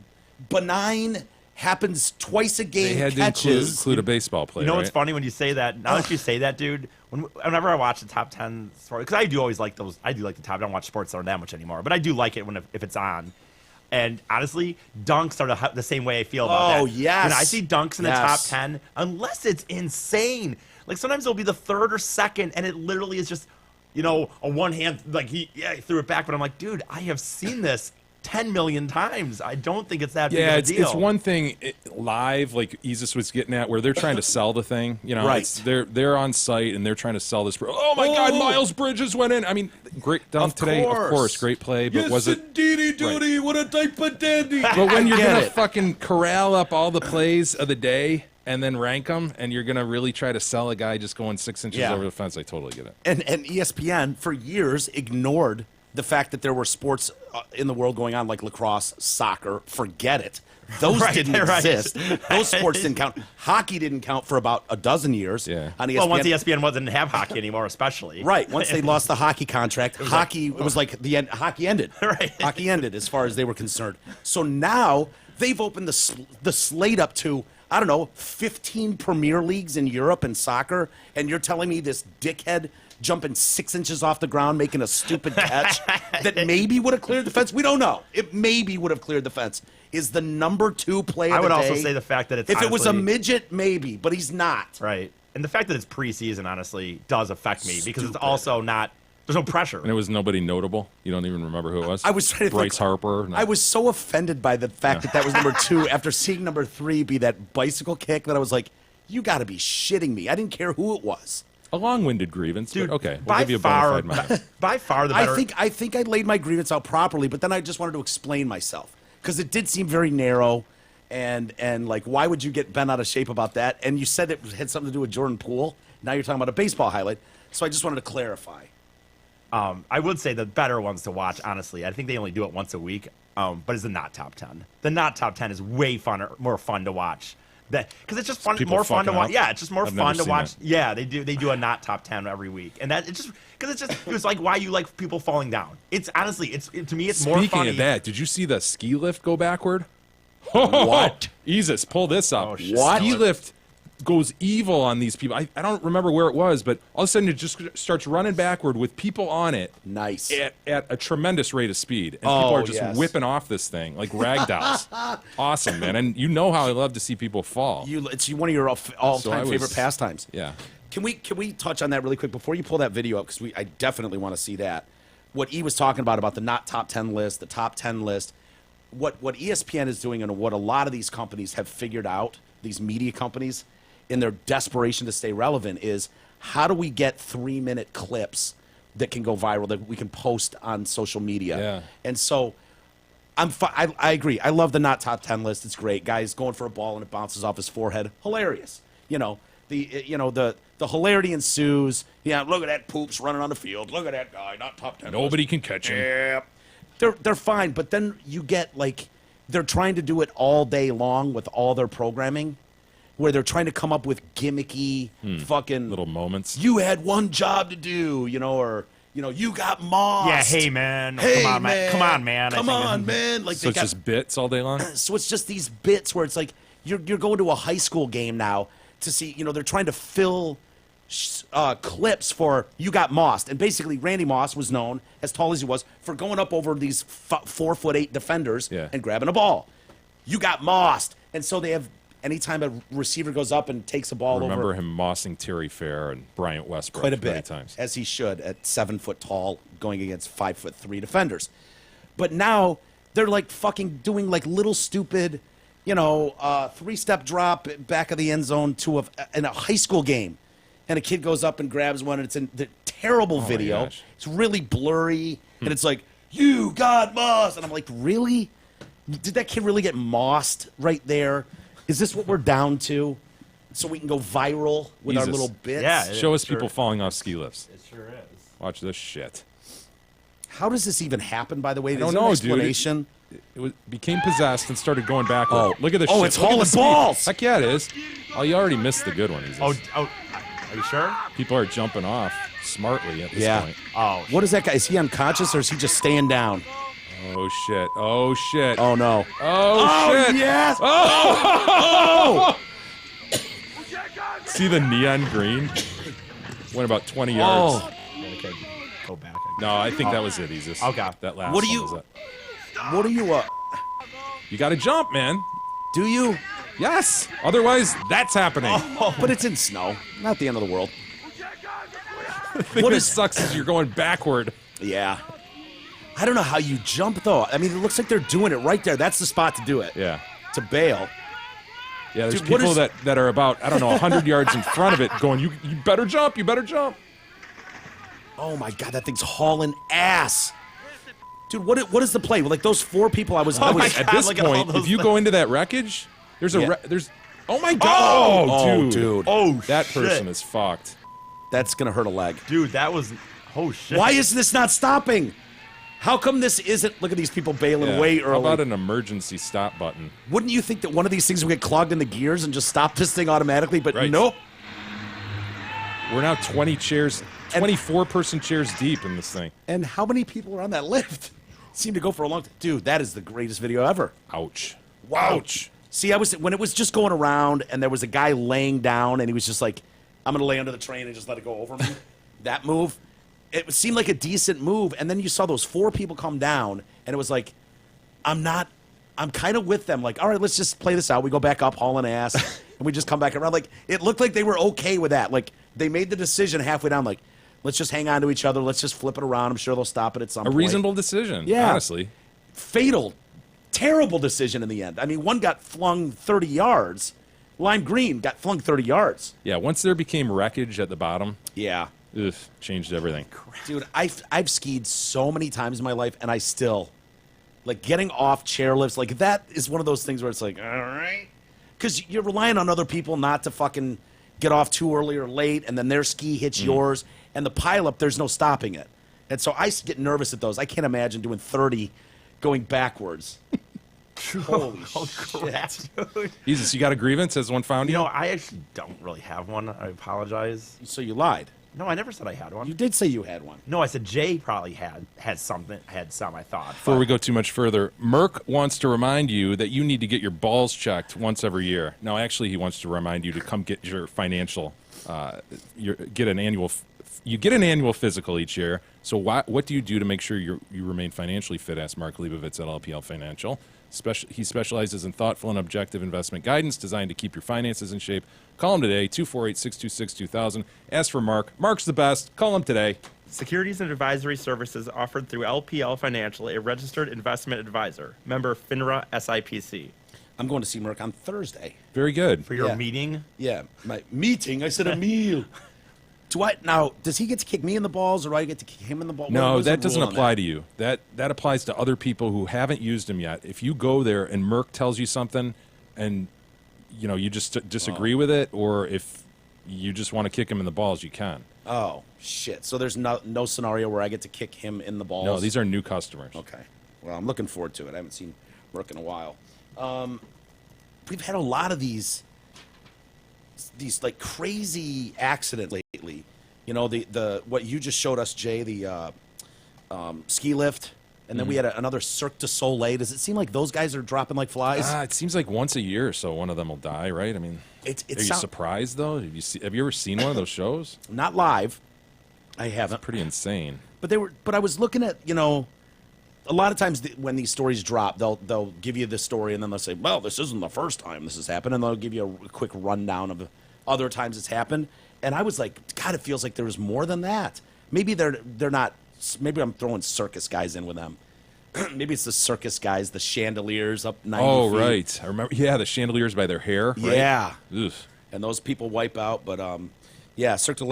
benign, happens twice a game They had to catches? include a baseball play. You know right? what's funny when you say that? Now that you say that, dude, whenever I watch the top 10 sports, because I do always like those. I do like the top. I don't watch sports that aren't that much anymore, but I do like it if it's on. And honestly, dunks are the same way I feel about that. Oh, yes. When I see dunks in the Yes. top 10, unless it's insane, like sometimes it'll be the 3rd or 2nd, and it literally is just, a one hand, like he threw it back, but I'm like, dude, I have seen this 10 million times. I don't think it's that big of a deal. It's one thing live, like Ezus was getting at, where they're trying to sell the thing. Right. They're on site and they're trying to sell this. Oh my God, Miles Bridges went in. I mean, great dunk today, of course, great play. But was it? Indeedy doody, what a type of dandy. But when you're get gonna it. fucking corral up all the plays of the day and then rank them, and you're gonna really try to sell a guy just going 6 inches Yeah. over the fence, I totally get it. And ESPN for years ignored the fact that there were sports in the world going on like lacrosse, soccer. Forget it. Those Right, didn't right. exist. Those sports didn't count. Hockey didn't count for about a dozen years. Yeah. On ESPN. Well, once ESPN wasn't have hockey anymore, especially. Right. Once they lost the hockey contract, it was like the end. Hockey ended. Right. Hockey ended as far as they were concerned. So now they've opened the slate up to I don't know, 15 Premier Leagues in Europe in soccer, and you're telling me this dickhead jumping 6 inches off the ground, making a stupid catch that maybe would have cleared the fence? We don't know. It maybe would have cleared the fence. Is the number 2 play of I would the also day. say the fact that it's If it was a honestly- midget, maybe, but he's not. Right. And the fact that it's preseason, honestly, does affect me because it's Stupid. also not. There's no pressure. And it was nobody notable. You don't even remember who it was. I was trying to Bryce think. Harper. No. I was so offended by the fact that was number 2 after seeing number 3 be that bicycle kick that I was like, you got to be shitting me. I didn't care who it was. a long-winded grievance. Dude, but okay, we'll by give you a far, bona fide minor. by far the better. I think I laid my grievance out properly, but then I just wanted to explain myself because it did seem very narrow, and like, why would you get bent out of shape about that? And you said it had something to do with Jordan Poole. Now you're talking about a baseball highlight, so I just wanted to clarify. I would say the better ones to watch, honestly. I think they only do it once a week, but it's the not top 10. The not top 10 is way funner, more fun to watch. Because it's just fun, People more fun to fucking watch. up? Yeah, it's just more I've fun never to seen watch. that. Yeah, they do a not top 10 every week, and that it's just because it was like why you like people falling down. It's honestly, to me, it's more Speaking funny. of that, did you see the ski lift go backward? What? Jesus, pull this up. Oh, shit. What? Ski lift goes evil on these people. I don't remember where it was, but all of a sudden it just starts running backward with people on it Nice. at a tremendous rate of speed. And Oh, people are just yes. whipping off this thing like rag dolls. Awesome, man. And you know how I love to see people fall. It's one of your all-time So I was- favorite pastimes. Yeah. Can we touch on that really quick before you pull that video up? Because I definitely want to see that. What E was talking about the not top 10 list, the top 10 list. What ESPN is doing, and what a lot of these companies have figured out, these media companies, in their desperation to stay relevant, is how do we get 3-minute clips that can go viral that we can post on social media? Yeah. And so I agree. I love the not top 10 list. It's great. Guys going for a ball and it bounces off his forehead. Hilarious. The hilarity ensues. Yeah, look at that poops running on the field. Look at that guy, not top 10. Nobody can catch him. Yeah. They're fine, but then you get they're trying to do it all day long with all their programming, where they're trying to come up with gimmicky fucking Little moments. You had one job to do, or you got mossed. Yeah, hey man, Hey, come on man, come on man, come I think. on man. Like So it's just bits all day long? so it's just these bits where it's like you're going to a high school game now to see, they're trying to fill clips for you got mossed. And basically Randy Moss was known, as tall as he was, for going up over these 4'8" defenders and grabbing a ball. You got mossed. And so they have, anytime a receiver goes up and takes a ball Remember over, him mossing Terry Fair and Bryant Westbrook quite a many bit, times. as he should, at 7 foot tall, going against 5'3" defenders. But now they're fucking doing little stupid, 3-step drop back of the end zone in a high school game, and a kid goes up and grabs one, and it's in the terrible video. gosh. It's really blurry, and it's like, you got mossed, and I'm like, really? Did that kid really get mossed right there? Is this what we're down to? So we can go viral with our Jesus. little bits? Yeah. Show us Sure. people falling off ski lifts. It sure is. Watch this shit. How does this even happen, by the way? I don't Is there an know, dude. explanation? It became possessed and started going backward. Oh. Look at this Oh, shit. it's Look at hauling the speed. balls. Heck yeah, it is. Oh, you already missed the good one. Jesus. Oh, are you sure? People are jumping off smartly at this Yeah. point. Oh, What is that guy? Is he unconscious, or is he just staying down? Oh, shit. Oh, shit. Oh, no. Oh, shit. yes! See the neon green? Went about 20 yards. Oh. okay. Go back. No, I think that was it, Jesus. Okay. That last What do one you- was it. What are you, You got to jump, man. do you? Yes. Otherwise, that's happening. But it's in snow. Not the end of the world. The thing that sucks is you're going backward. Yeah. I don't know how you jump, though. I mean, it looks like they're doing it right there. That's the spot to do it. Yeah. To bail. Yeah, there's Dude, what people is- that are about, I don't know, 100 yards in front of it going, you better jump, you better jump. Oh, my God. That thing's hauling ass. Dude, what is the play? Those 4 people I was... Oh, my At God, this look at all point, those if you go into that wreckage, there's a Yeah. there's oh my god, Oh, dude. Oh, that shit. person is fucked. That's going to hurt a leg. Dude, that was. Oh shit. Why is this not stopping? How come this isn't... Look at these people bailing Yeah. way How early. about an emergency stop button? Wouldn't you think that one of these things would get clogged in the gears and just stop this thing automatically? But Right. nope. We're now 24-person chairs deep in this thing. And how many people are on that lift? Seem to go for a long time. Dude, that is the greatest video ever. Ouch. Wow. Ouch. See, when it was just going around and there was a guy laying down and he was just like, I'm going to lay under the train and just let it go over me. That move, it seemed like a decent move. And then you saw those 4 people come down and it was like, I'm kind of with them. Like, all right, let's just play this out. We go back up hauling ass and we just come back around. Like, it looked like they were okay with that. Like, they made the decision halfway down, like, let's just hang on to each other. Let's just flip it around. I'm sure they'll stop it at some point. A reasonable decision, Yeah. honestly. Fatal, terrible decision in the end. I mean, one got flung 30 yards. Lime Green got flung 30 yards. Yeah, once there became wreckage at the bottom, Yeah. changed everything. Dude, I've skied so many times in my life, and I still, like, getting off chairlifts, like, that is one of those things where it's like, all right. Because you're relying on other people not to fucking get off too early or late, and then their ski hits yours, and the pileup, there's no stopping it. And so I get nervous at those. I can't imagine doing 30 going backwards. Holy shit. Jesus, you got a grievance? Has one found You you? know, I actually don't really have one. I apologize. So you lied. No, I never said I had one. You did say you had one. No, I said Jay probably had some, I thought. Before we go too much further, Merck wants to remind you that you need to get your balls checked once every year. No, actually, he wants to remind you to come get your financial, you get an annual physical each year. So what do you do to make sure you remain financially fit? Asked Mark Leibovitz at LPL Financial. He specializes in thoughtful and objective investment guidance designed to keep your finances in shape. Call him today, 248-626-2000. Ask for Mark. Mark's the best. Call him today. Securities and advisory services offered through LPL Financial, a registered investment advisor. Member FINRA SIPC. I'm going to see Merck on Thursday. Very good. For your Yeah. meeting? Yeah, my meeting. I said a meal. Does he get to kick me in the balls, or do I get to kick him in the balls? No, that doesn't apply to you. That applies to other people who haven't used him yet. If you go there and Merck tells you something and you just disagree with it, or if you just want to kick him in the balls, you can. Oh, shit. So there's no scenario where I get to kick him in the balls? No, these are new customers. Okay. Well, I'm looking forward to it. I haven't seen Merck in a while. We've had a lot of these like crazy accidents lately. You know, the what you just showed us, Jay, the ski lift, and then we had another Cirque du Soleil. Does it seem like those guys are dropping like flies? It seems like once a year or so one of them will die, right? I mean, are you surprised though? Have you ever seen one of those shows? Not live. I haven't. Pretty insane. But I was looking at, a lot of times when these stories drop, they'll give you this story and then they'll say, well, this isn't the first time this has happened, and they'll give you a quick rundown of other times it's happened. And I was like, God, it feels like there was more than that. Maybe they're not. Maybe I'm throwing circus guys in with them. Maybe it's the circus guys, the chandeliers up 90 feet. Oh, right. I remember. Yeah, the chandeliers by their hair. Right? Yeah. Ugh. And those people wipe out. But yeah, Cirque du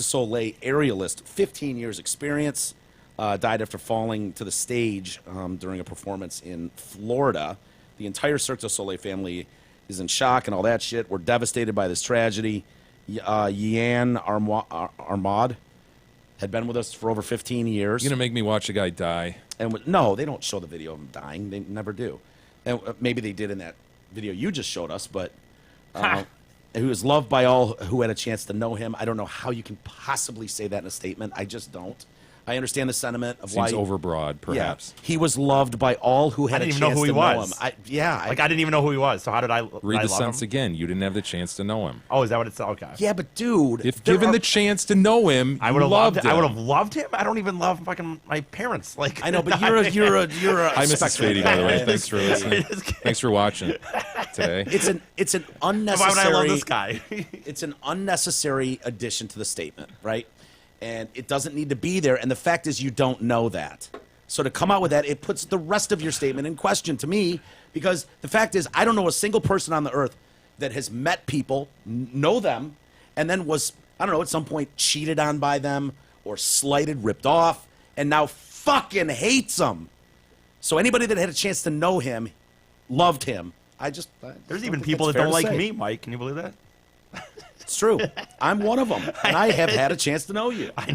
Soleil aerialist, 15 years experience, died after falling to the stage during a performance in Florida. The entire Cirque du Soleil family is in shock and all that shit. We're devastated by this tragedy. Yann Arnaud had been with us for over 15 years. You're going to make me watch a guy die. And no, they don't show the video of him dying. They never do. And maybe they did in that video you just showed us, but he was loved by all who had a chance to know him. I don't know how you can possibly say that in a statement. I just don't. I understand the sentiment of why. Seems overbroad, perhaps. Yeah, he was loved by all who had a chance to know him. I didn't even know who he was. So how did I read the love sentence him? again? You didn't have the chance to know him. Oh, is that what it's? Okay. Yeah, but dude, if given the chance to know him, I would have loved him. him. I would have loved him. I don't don't even my parents. Like I know, but you're a. Hi, Mrs. Fady, by the way. Thanks for listening. Thanks for watching today. It's an unnecessary. Why would I love this guy? It's an unnecessary addition to the statement, right? And it doesn't need to be there. And the fact is, you don't know that. So to come out with that, it puts the rest of your statement in question to me, because the fact is, I don't know a single person on the earth that has met people, know them, and then was, I don't know, at some point cheated on by them or slighted, ripped off, and now fucking hates them. So anybody that had a chance to know him, loved him. There's even people that don't like me, Mike. Can you believe that? It's true. I'm one of them, and I have had a chance to know you. I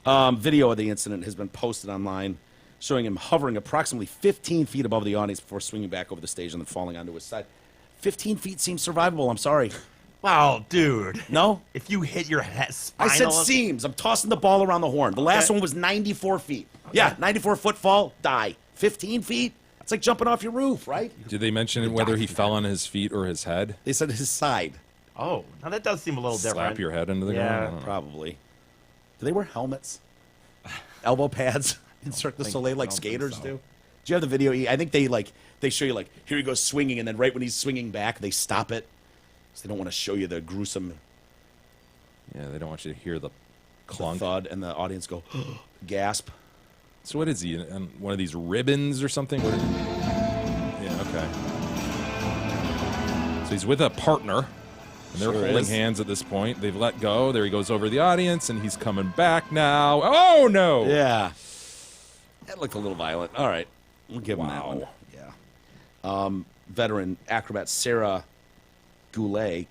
know. Video of the incident has been posted online, showing him hovering approximately 15 feet above the audience before swinging back over the stage and then falling onto his side. 15 feet seems survivable. I'm sorry. Wow, dude. No? If you hit your head, I said seems. I'm tossing the ball around the horn. The last one was 94 feet. Yeah, 94-foot fall, die. 15 feet? It's like jumping off your roof, right? Did they mention whether he fell on his feet or his head? They said his side. Oh, now that does seem a little different. Slap your head into the Yeah, ground? I don't know. Probably. Do they wear helmets? Elbow pads in Cirque du Soleil like I don't think skaters so. do? Do you have the video? I think they show you, like, here he goes swinging, and then right when he's swinging back, they stop it. So they don't want to show you the gruesome Yeah, they don't want you to hear the clunk. thud, and the audience go, gasp. So what is he? On one of these ribbons or something? What is, yeah, okay. So he's with a partner, and they're Sure holding is. hands at this point. They've let go. There he goes over the audience, and he's coming back now. Oh, no! Yeah. That looked a little violent. All right. We'll give him that Wow. one. Yeah. Veteran acrobat Sarah Goulet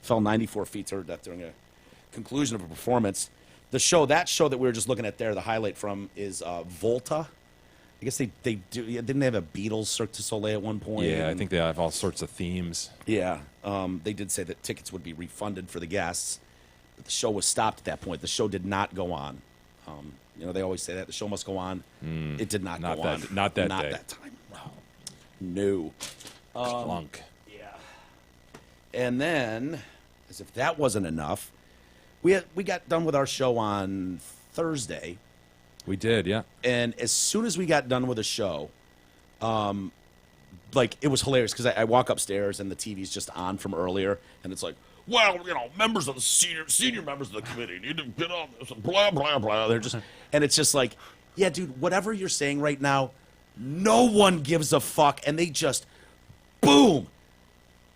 fell 94 feet to her death during a conclusion of a performance. That show that we were just looking at there, the highlight from is Volta. I guess they do. Yeah, didn't they have a Beatles Cirque du Soleil at one point? Yeah, I And- think they have all sorts of themes. Yeah. They did say that tickets would be refunded for the guests, but the show was stopped at that point. The show did not go on. They always say that the show must go on. It did not Not go that- on. not that Not day. that time. No. Clunk. Yeah. And then, as if that wasn't enough, we got done with our show on Thursday, We did, yeah. and as soon as we got done with the show, like, it was hilarious because I walk upstairs and the TV's just on from earlier, and it's like, well, members of the senior members of the committee need to get on this, blah blah blah. They're just, and it's just like, yeah, dude, whatever you're saying right now, no one gives a fuck, and they just, boom,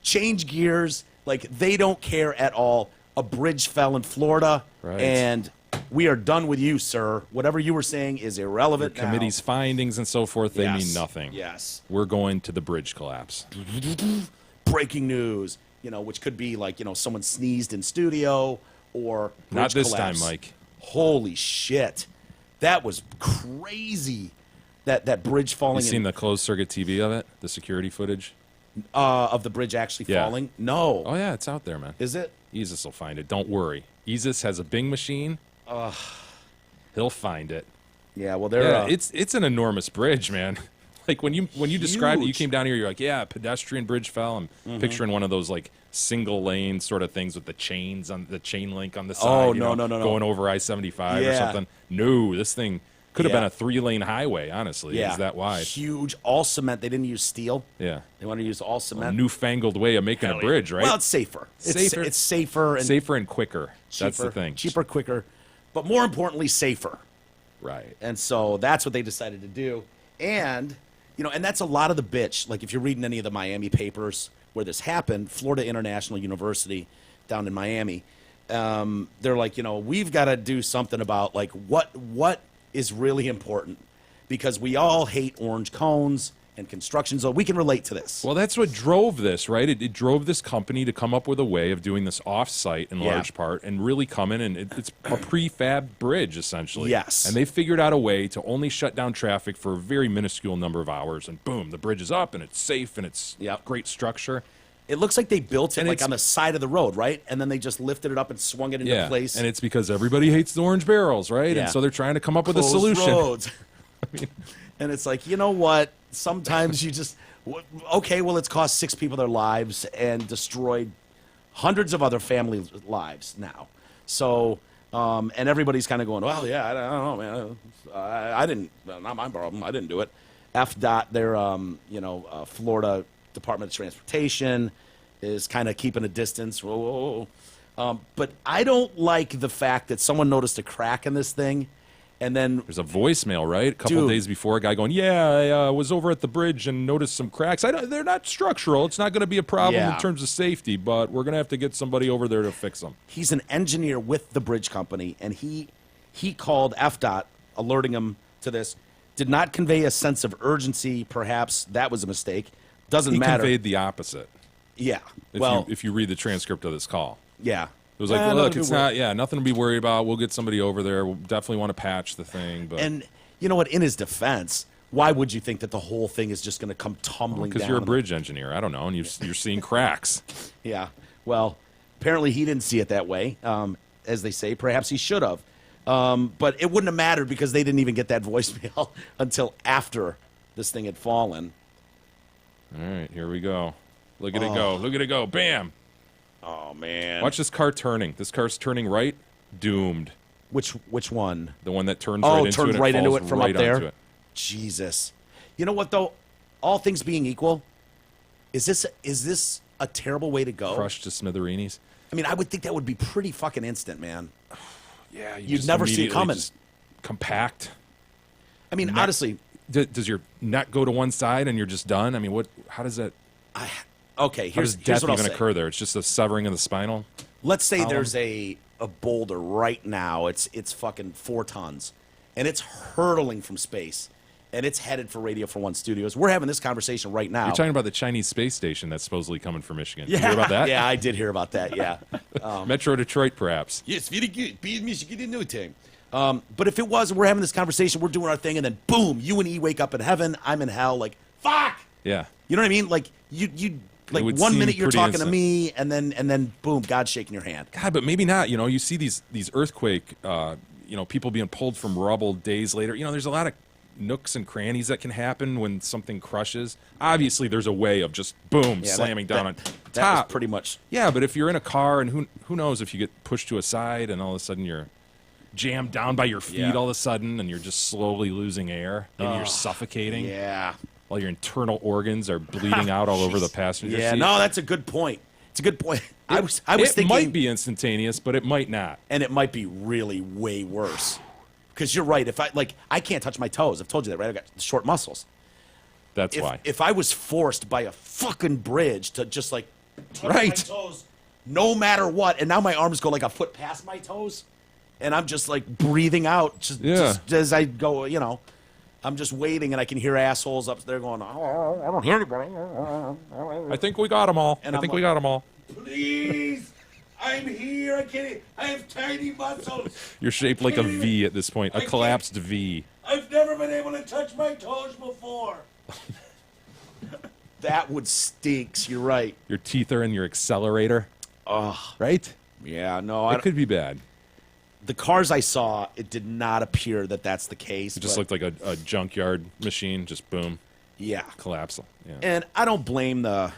change gears, like they don't care at all. A bridge fell in Florida, Right. and we are done with you, sir. Whatever you were saying is Your irrelevant now. committee's findings and so forth, they Yes. mean nothing. Yes. We're going to the bridge collapse. Breaking news, which could be like, someone sneezed in studio or Not bridge this collapse. time, Mike. Holy shit. That was crazy. That bridge You falling seen the closed circuit TV of it? The security footage? of the bridge actually Yeah. falling? No. Oh, yeah, it's out there, man. Is it? Isis will find it. Don't worry. Isis has a Bing machine. He'll find it. Yeah, well, they're Yeah, it's an enormous bridge, man. Like when you described it, you Huge. came down here, you're like, yeah, a pedestrian bridge fell. I'm picturing one of those like single lane sort of things with the chains on the chain link on the side. Oh, you no, know, no, going over I-75 or Yeah. something. No, this thing could have Yeah. been a 3-lane highway. Honestly, yeah, it's that wide. Huge, all cement. They didn't use steel. Yeah, They want to use all a cement. newfangled way of making a bridge, right? Well, it's safer. Safer. It's safer and Safer and quicker. That's the cheaper- thing. Cheaper, quicker, but more importantly, safer. Right. And so that's what they decided to do. And, and that's a lot of the bitch. Like, if you're reading any of the Miami papers where this happened, Florida International University down in Miami, they're like, we've got to do something about, like, what is really important. Because we all hate orange cones and construction zone. We can relate to this. Well, that's what drove this, right? It drove this company to come up with a way of doing this off-site in Yeah. large part and really come in, and it's a prefab bridge, essentially. Yes. And they figured out a way to only shut down traffic for a very minuscule number of hours, and boom, the bridge is up, and it's safe, and it's Yep. great structure. It looks like they built it, And like, it's- on the side of the road, right? And then they just lifted it up and swung it into Yeah, place. and it's because everybody hates the orange barrels, right? Yeah. And so they're trying to come up with a Closed solution. roads. And it's like, you know what? Sometimes you just, okay, well, it's cost 6 people their lives and destroyed hundreds of other family lives now. So, and everybody's kind of going, well, yeah, I don't know, man. I didn't, not my problem. I didn't do it. FDOT, their, Florida Department of Transportation is kind of keeping a distance. Whoa. But I don't like the fact that someone noticed a crack in this thing. And then There's a voicemail, right? A couple of Dude. days before, a guy going, yeah, I was over at the bridge and noticed some cracks. They're not structural. It's not going to be a problem Yeah. in terms of safety, but we're going to have to get somebody over there to fix them. he's an engineer with the bridge company, and he called FDOT, alerting him to this. Did not convey a sense of urgency. Perhaps that was a mistake. Doesn't He matter. conveyed the opposite. Yeah. If you read the transcript of this call. Yeah. It was like, nothing look, to it's worry- not, nothing to be worried about. We'll get somebody over there. We'll definitely want to patch the thing. But And you know what? In his defense, why would you think that the whole thing is just going to come tumbling down? because you're a bridge engineer, I don't know, and you're seeing cracks. Yeah. Well, apparently he didn't see it that way. As they say, perhaps he should have. But it wouldn't have mattered because they didn't even get that voicemail until after this thing had fallen. All right, here we go. Look at it go. Look at it go. Bam. Oh, man. Watch this car turning. This car's turning right. Doomed. Which one? The one that turns right into it. turned and right into falls it from right up there? onto it. Jesus. You know what, though? All things being equal, is this a terrible way to go? Crushed to smithereens. I mean, I would think that would be pretty fucking instant, man. Yeah, You'd never see it coming. just compact. I mean, honestly, Does your neck go to one side and you're just done? I mean, what? How does that? okay, How does here's death what I'll even say. occur there? It's just a severing of the spinal. Let's say column? there's a boulder right now. It's fucking 4 tons, and it's hurtling from space, and it's headed for Radio for One Studios. We're having this conversation right now. You're talking about the Chinese space station that's supposedly coming for Michigan. You hear about that? Yeah, I did hear about that. Yeah. Metro Detroit, perhaps. Yes, very good. Be in Michigan in no time. But if it was, we're having this conversation, we're doing our thing, and then boom, you and E wake up in heaven, I'm in hell. Like, fuck. Yeah. You know what I mean? Like you like would 1 seem minute you're pretty talking instant. to me, and then boom, God's shaking your hand. God, but maybe not. You know, you see these earthquake, people being pulled from rubble days later. You know, there's a lot of nooks and crannies that can happen when something crushes. Obviously, there's a way of just boom, Yeah, slamming down on that top. was pretty much. Yeah, but if you're in a car and who knows if you get pushed to a side and all of a sudden you're jammed down by your feet Yeah. all of a sudden and you're just slowly losing air. Maybe you're suffocating. Yeah. While your internal organs are bleeding out all over the passenger Yeah. seat. No, that's a good point. It's a good point. I was it thinking, might be instantaneous, but it might not. and it might be really way worse. Because you're right. If I can't touch my toes. I've told you that, right? I've got short muscles. That's why. If I was forced by a fucking bridge to just like touch Right. my toes, no matter what, and now my arms go like a foot past my toes, and I'm just like breathing out just as I go, you know. I'm just waiting, and I can hear assholes up there going, "Oh, I don't hear anybody." I think we got them all. And I I'm think like- we got them all. Please, I'm here. I have tiny muscles. You're shaped like a V at this point, a collapsed V. I've never been able to touch my toes before. That would stinks. You're right. Your teeth are in your accelerator. Oh, Right? yeah. No, I It could be bad. the cars I saw, it did not appear that that's the case. It just but looked like a junkyard machine, just boom, yeah. collapse. Yeah. And I don't blame as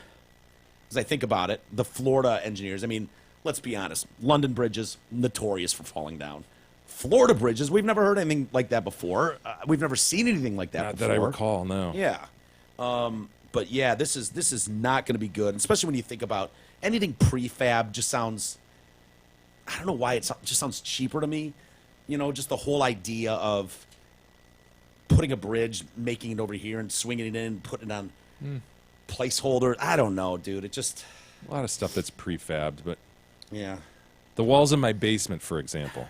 I think about it, the Florida engineers. I mean, let's be honest. London bridges, notorious for falling down. Florida bridges, we've never heard anything like that before. We've never seen anything like that Not before. that I recall, no. Yeah. But yeah, this is not going to be good, especially when you think about anything prefab just sounds, I don't know why it just sounds cheaper to me. You know, just the whole idea of putting a bridge, making it over here and swinging it in, putting it on placeholder. I don't know, dude. It just, A lot of stuff that's prefabbed, but yeah. the walls in my basement, for example,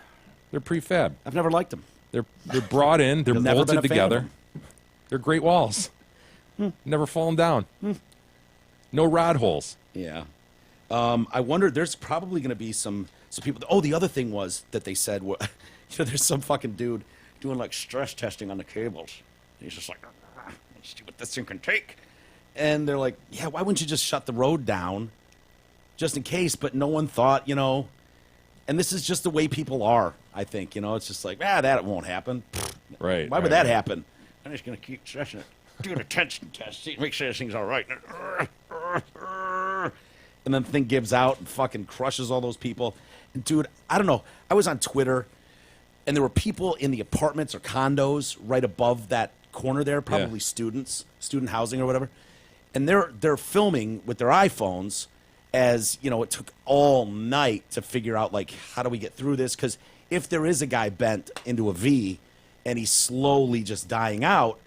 they're prefab. I've never liked them. They're brought in, they're I've never been bolted a fan of together. them. They're great walls. Never fallen down. No rod holes. Yeah. I wonder, there's probably going to be some people. Oh, the other thing was that they said, there's some fucking dude doing like stress testing on the cables. He's just like, let's see what this thing can take. And they're like, yeah, why wouldn't you just shut the road down just in case? But no one thought, and this is just the way people are, I think. It's just like, that won't happen. Right. Why would right, that right. happen? I'm just going to keep stressing it. Do an attention test. See, make sure this thing's all right. And then the thing gives out and fucking crushes all those people. And dude, I don't know. I was on Twitter, and there were people in the apartments or condos right above that corner there, probably students, student housing or whatever. And they're filming with their iPhones as, it took all night to figure out, like, how do we get through this? Because if there is a guy bent into a V and he's slowly just dying out,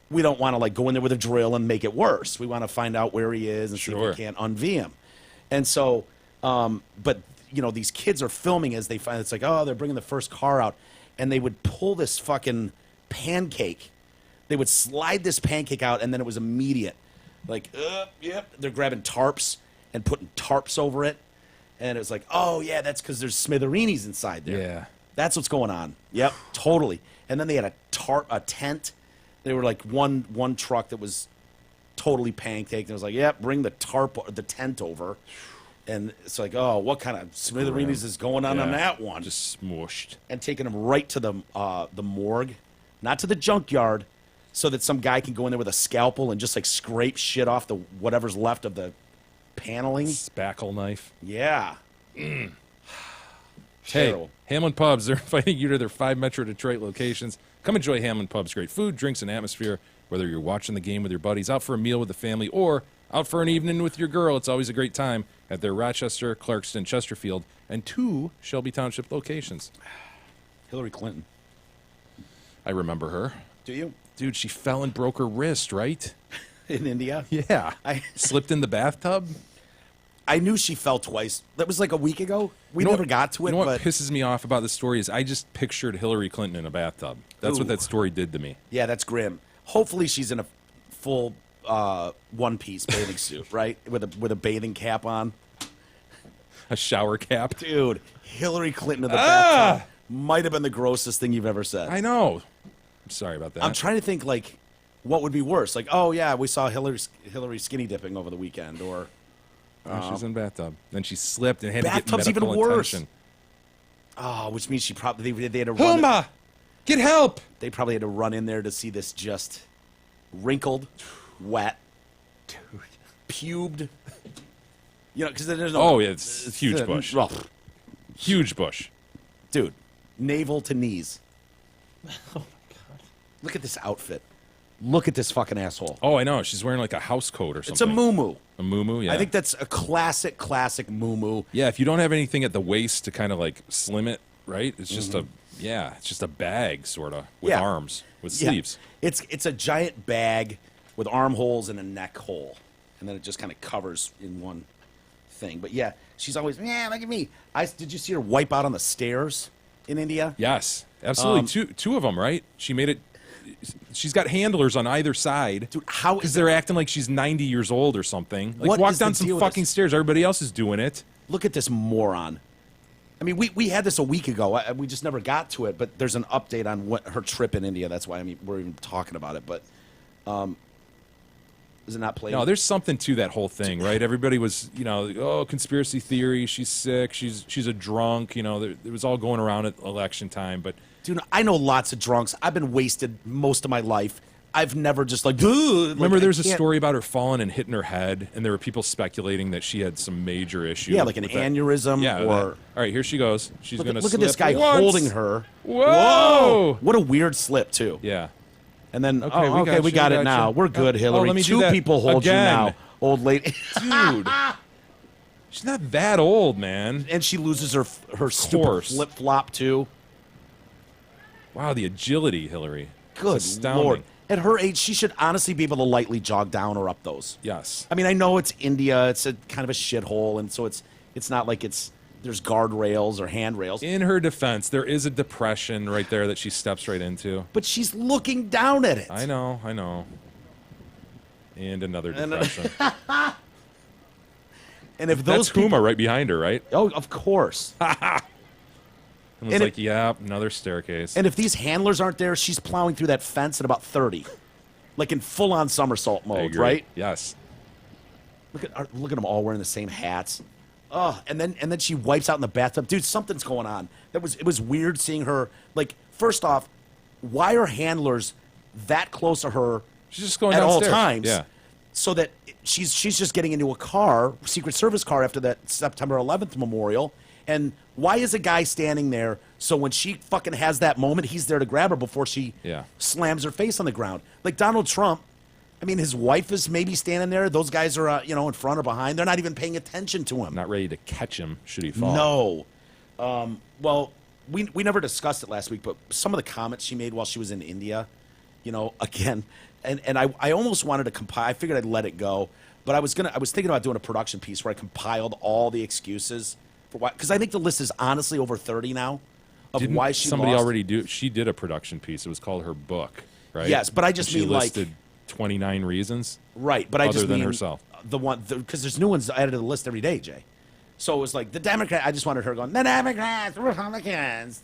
we don't want to like go in there with a drill and make it worse. We want to find out where he is and see if we can't un-V him. And so, but these kids are filming as they find it's like, oh, they're bringing the first car out, and they would pull this fucking pancake. They would slide this pancake out, and then it was immediate. Like, yep, they're grabbing tarps and putting tarps over it, and it was like, oh yeah, that's because there's smithereens inside there. Yeah. That's what's going on. Yep, totally. And then they had a tent. They were like one truck that was totally pancaked. And it was like, yeah, bring the tent over. And it's like, oh, what kind of smithereens is going on that one? Just smooshed. And taking them right to the morgue, not to the junkyard, so that some guy can go in there with a scalpel and just like scrape shit off the whatever's left of the paneling. Spackle knife. Yeah. Hey, Terrible. Hamlin Pubs, they're inviting you to their 5 Metro Detroit locations. Come enjoy Hamlin Pub's great food, drinks, and atmosphere. Whether you're watching the game with your buddies, out for a meal with the family, or out for an evening with your girl, it's always a great time at their Rochester, Clarkston, Chesterfield, and 2 Shelby Township locations. Hillary Clinton. I remember her. Do you? Dude, she fell and broke her wrist, right? In India? Yeah. I Slipped in the bathtub. I knew she fell twice. That was like a week ago. We You know never what- got to it, You know what but pisses me off about the story is I just pictured Hillary Clinton in a bathtub. That's what Ooh. that story did to me. yeah, that's grim. Hopefully she's in a full one-piece bathing suit, right? With a bathing cap on. A shower cap. Dude, Hillary Clinton in the bathtub might have been the grossest thing you've ever said. I know. I'm sorry about that. I'm trying to think, like, what would be worse? Like, oh, yeah, we saw Hillary skinny dipping over the weekend, or... Oh, she's in the bathtub. Then she slipped and had to get Bathtub's medical even worse. attention. Oh, which means she probably... They had to run... Hilma! Get help! They probably had to run in there to see this just wrinkled, wet, pubed. You know, because there's no... Oh, yeah, it's a huge bush. Rough. Huge bush. Dude, navel to knees. Oh, my God. Look at this outfit. Look at this fucking asshole. Oh, I know. She's wearing like a house coat or something. It's a muumuu. A muumuu, yeah. I think that's a classic muumuu. Yeah, if you don't have anything at the waist to kind of like slim it, right? It's just it's just a bag sort of with Yeah. arms, with Yeah. sleeves. It's a giant bag with armholes and a neck hole. And then it just kind of covers in one thing. But yeah, she's always, yeah, look at me. Did you see her wipe out on the stairs in India? Yes, absolutely. Two of them, right? She made it. She's got handlers on either side. Dude, how Because is they're acting like she's 90 years old or something. Like, What walk is the down some deal with fucking this? stairs. Everybody else is doing it. Look at this moron. I mean, we had this a week ago. We just never got to it. But there's an update on what her trip in India. That's why we're even talking about it. But is it not played? No, there's something to that whole thing, right? Everybody was, oh, conspiracy theory. She's sick. She's a drunk. It was all going around at election time. But Dude, I know lots of drunks. I've been wasted most of my life. I've never just like, "Ugh," remember, like, there's I a can't- story about her falling and hitting her head, and there were people speculating that she had some major issue. Yeah, like an with that. aneurysm Yeah. or. All right, here she goes. She's Look, gonna look at this slip guy once. holding her. Whoa! What a weird slip, too. Yeah. And then, Okay, we got it you. now. We're good, Hillary. let me do Two that people hold again. you now, old lady. Dude. She's not that old, man. And she loses her stupid course. flip flop too. Wow, the agility, Hillary. Good It's astounding. Lord. At her age, she should honestly be able to lightly jog down or up those. Yes. I mean, I know it's India. It's a kind of a shithole, and so it's not like there's guardrails or handrails. In her defense, there is a depression right there that she steps right into. But she's looking down at it. I know. And another depression. And if That's those people, Puma right behind her, right? oh, of course. And it's And like, yeah, another staircase. And if these handlers aren't there, she's plowing through that fence at about 30, like in full-on somersault I mode, agree. right? Yes. Look at them all wearing the same hats. Oh, and then she wipes out in the bathtub. Dude, something's going on. It was weird seeing her. Like, first off, why are handlers that close to her She's just going at downstairs. all times? Yeah. So that she's just getting into a car, Secret Service car, after that September 11th memorial. And why is a guy standing there so when she fucking has that moment, he's there to grab her before she slams her face on the ground? Like Donald Trump, I mean, his wife is maybe standing there. Those guys are, in front or behind. They're not even paying attention to him. Not ready to catch him should he fall. No. Well, we never discussed it last week, but some of the comments she made while she was in India, again, and I almost wanted to compile. I figured I'd let it go, but I was thinking about doing a production piece where I compiled all the excuses for why, because I think the list is honestly over 30 now of Didn't why she somebody lost. already do? She did a production piece. It was called her book, right? Yes, but I just And she mean, like- listed 29 reasons. Right, but I other just than mean herself. the one because there's new ones added to the list every day, Jay. So it was like the Democrat. I just wanted her going the Democrats, the Republicans,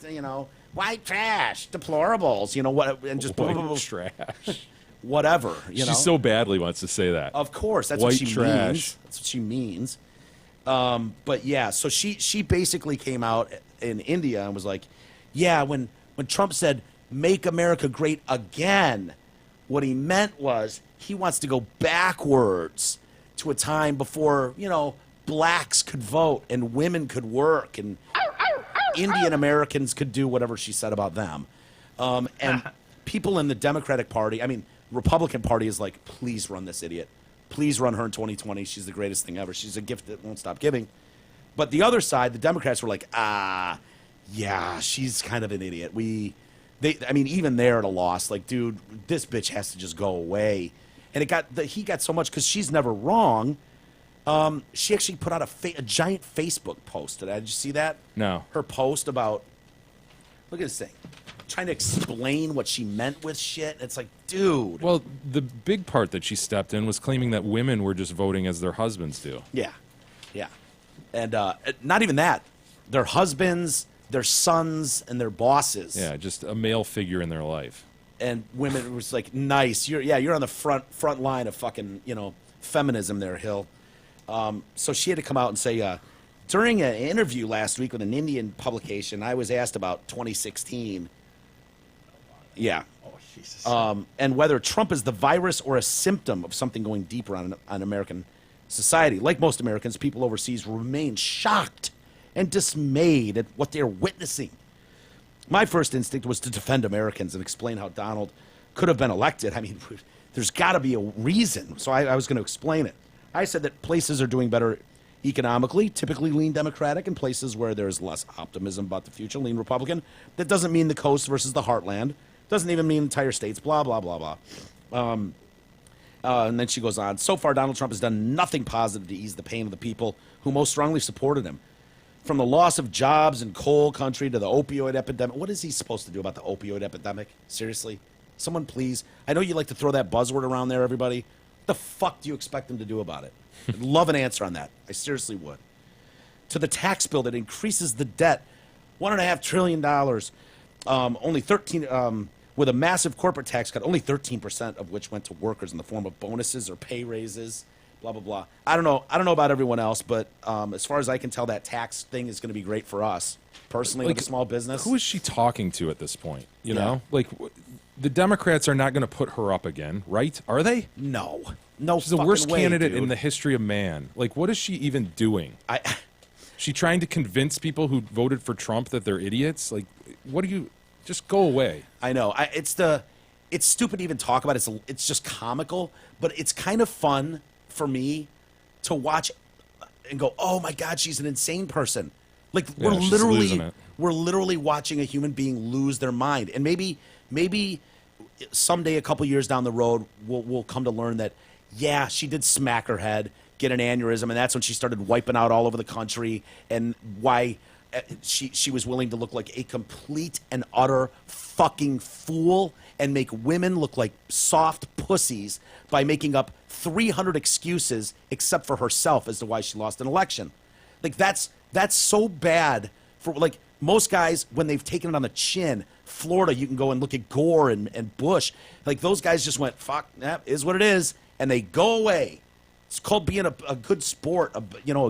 white trash, deplorables, what, and just White trash. whatever. She so badly wants to say that. Of course, that's White what she trash. means. That's what she means. But yeah, so she basically came out in India and was like, yeah, when Trump said "Make America Great Again," What he meant was he wants to go backwards to a time before, blacks could vote and women could work and Indian Americans could do whatever she said about them. And people in the Democratic Party, Republican Party is like, please run this idiot. Please run her in 2020. She's the greatest thing ever. She's a gift that won't stop giving. But the other side, the Democrats were like, yeah, she's kind of an idiot. Even they're at a loss. Like, dude, this bitch has to just go away. And he got so much because she's never wrong. She actually put out a giant Facebook post. Did you see that? No. Her post about, look at this thing, trying to explain what she meant with shit. It's like, dude. Well, the big part that she stepped in was claiming that women were just voting as their husbands do. Yeah. And not even that. Their husbands, their sons, and their bosses. Yeah, just a male figure in their life. And women was like, nice. You're on the front line of fucking, feminism there, Hill. So she had to come out and say, during an interview last week with an Indian publication, I was asked about 2016. Yeah. Oh, Jesus. And whether Trump is the virus or a symptom of something going deeper on American society. Like most Americans, people overseas remain shocked and dismayed at what they're witnessing. My first instinct was to defend Americans and explain how Donald could have been elected. There's got to be a reason. So I was going to explain it. I said that places are doing better economically, typically lean Democratic, and places where there's less optimism about the future, lean Republican. That doesn't mean the coast versus the heartland. Doesn't even mean entire states, blah, blah, blah, blah. And then she goes on. So far, Donald Trump has done nothing positive to ease the pain of the people who most strongly supported him. From the loss of jobs in coal country to the opioid epidemic. What is he supposed to do about the opioid epidemic? Seriously? Someone please. I know you like to throw that buzzword around there, everybody. What the fuck do you expect him to do about it? I'd love an answer on that. I seriously would. To the tax bill that increases the debt, $1.5 trillion, only 13, with a massive corporate tax cut, only 13% of which went to workers in the form of bonuses or pay raises, blah, blah, blah. I don't know about everyone else, but as far as I can tell, that tax thing is going to be great for us, personally, with a small business. Who is she talking to at this point? You know? The Democrats are not going to put her up again, right? Are they? No. She's the worst candidate dude. in the history of man. What is she even doing? She trying to convince people who voted for Trump that they're idiots? What do you... Just go away. I know. It's stupid to even talk about. It's just comical, but it's kind of fun for me to watch and go, oh my God, she's an insane person. We're literally watching a human being lose their mind. And maybe someday, a couple years down the road, we'll come to learn that, yeah, she did smack her head, get an aneurysm, and that's when she started wiping out all over the country, and why she was willing to look like a complete and utter fucking fool and make women look like soft pussies by making up 300 excuses except for herself as to why she lost an election. That's so bad for most guys when they've taken it on the chin. Florida, you can go and look at Gore and Bush. Those guys just went, fuck, that is what it is, and they go away. It's called being a good sport, a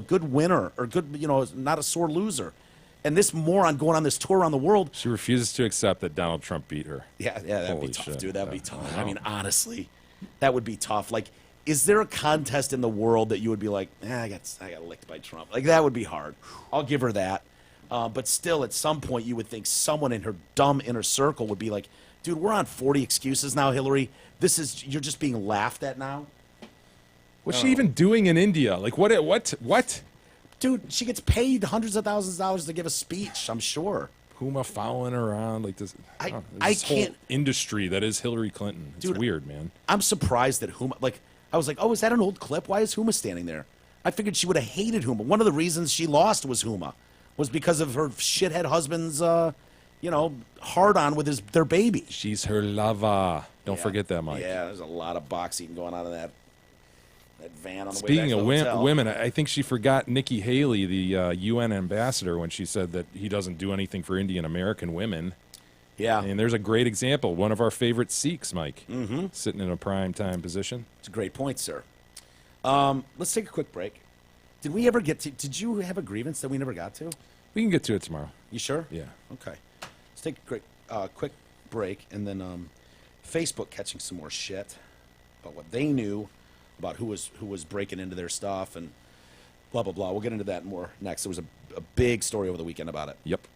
good winner, or good, not a sore loser. And this moron going on this tour around the world. She refuses to accept that Donald Trump beat her. Yeah, that'd Holy be tough, shit. dude. That'd be tough. Honestly, that would be tough. Is there a contest in the world that you would be like, I got licked by Trump? That would be hard. I'll give her that. But still, at some point, you would think someone in her dumb inner circle would be like, dude, we're on 40 excuses now, Hillary. You're just being laughed at now. What's she even doing in India? What? Dude, she gets paid hundreds of thousands of dollars to give a speech, I'm sure. Huma following around this. I this can't. whole industry that is Hillary Clinton. It's Dude, weird, man. I'm surprised that Huma. I was like, oh, is that an old clip? Why is Huma standing there? I figured she would have hated Huma. One of the reasons she lost was Huma, was because of her shithead husband's, hard on with their baby. She's her lover. Don't forget that, Mike. Yeah, there's a lot of boxing going on in that van on the way back Speaking to of the hotel. women, I think she forgot Nikki Haley, the UN ambassador, when she said that he doesn't do anything for Indian American women. Yeah. And there's a great example. One of our favorite Sikhs, Mike, sitting in a prime time position. It's a great point, sir. Let's take a quick break. Did we ever get to? Did you have a grievance that we never got to? We can get to it tomorrow. You sure? Yeah. Okay. Let's take a quick break, and then Facebook catching some more shit about what they knew about who was breaking into their stuff and blah blah blah. We'll get into that more next. There was a big story over the weekend about it. Yep.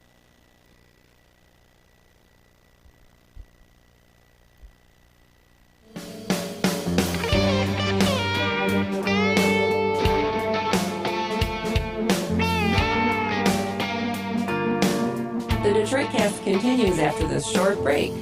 The Detroit Cast continues after this short break.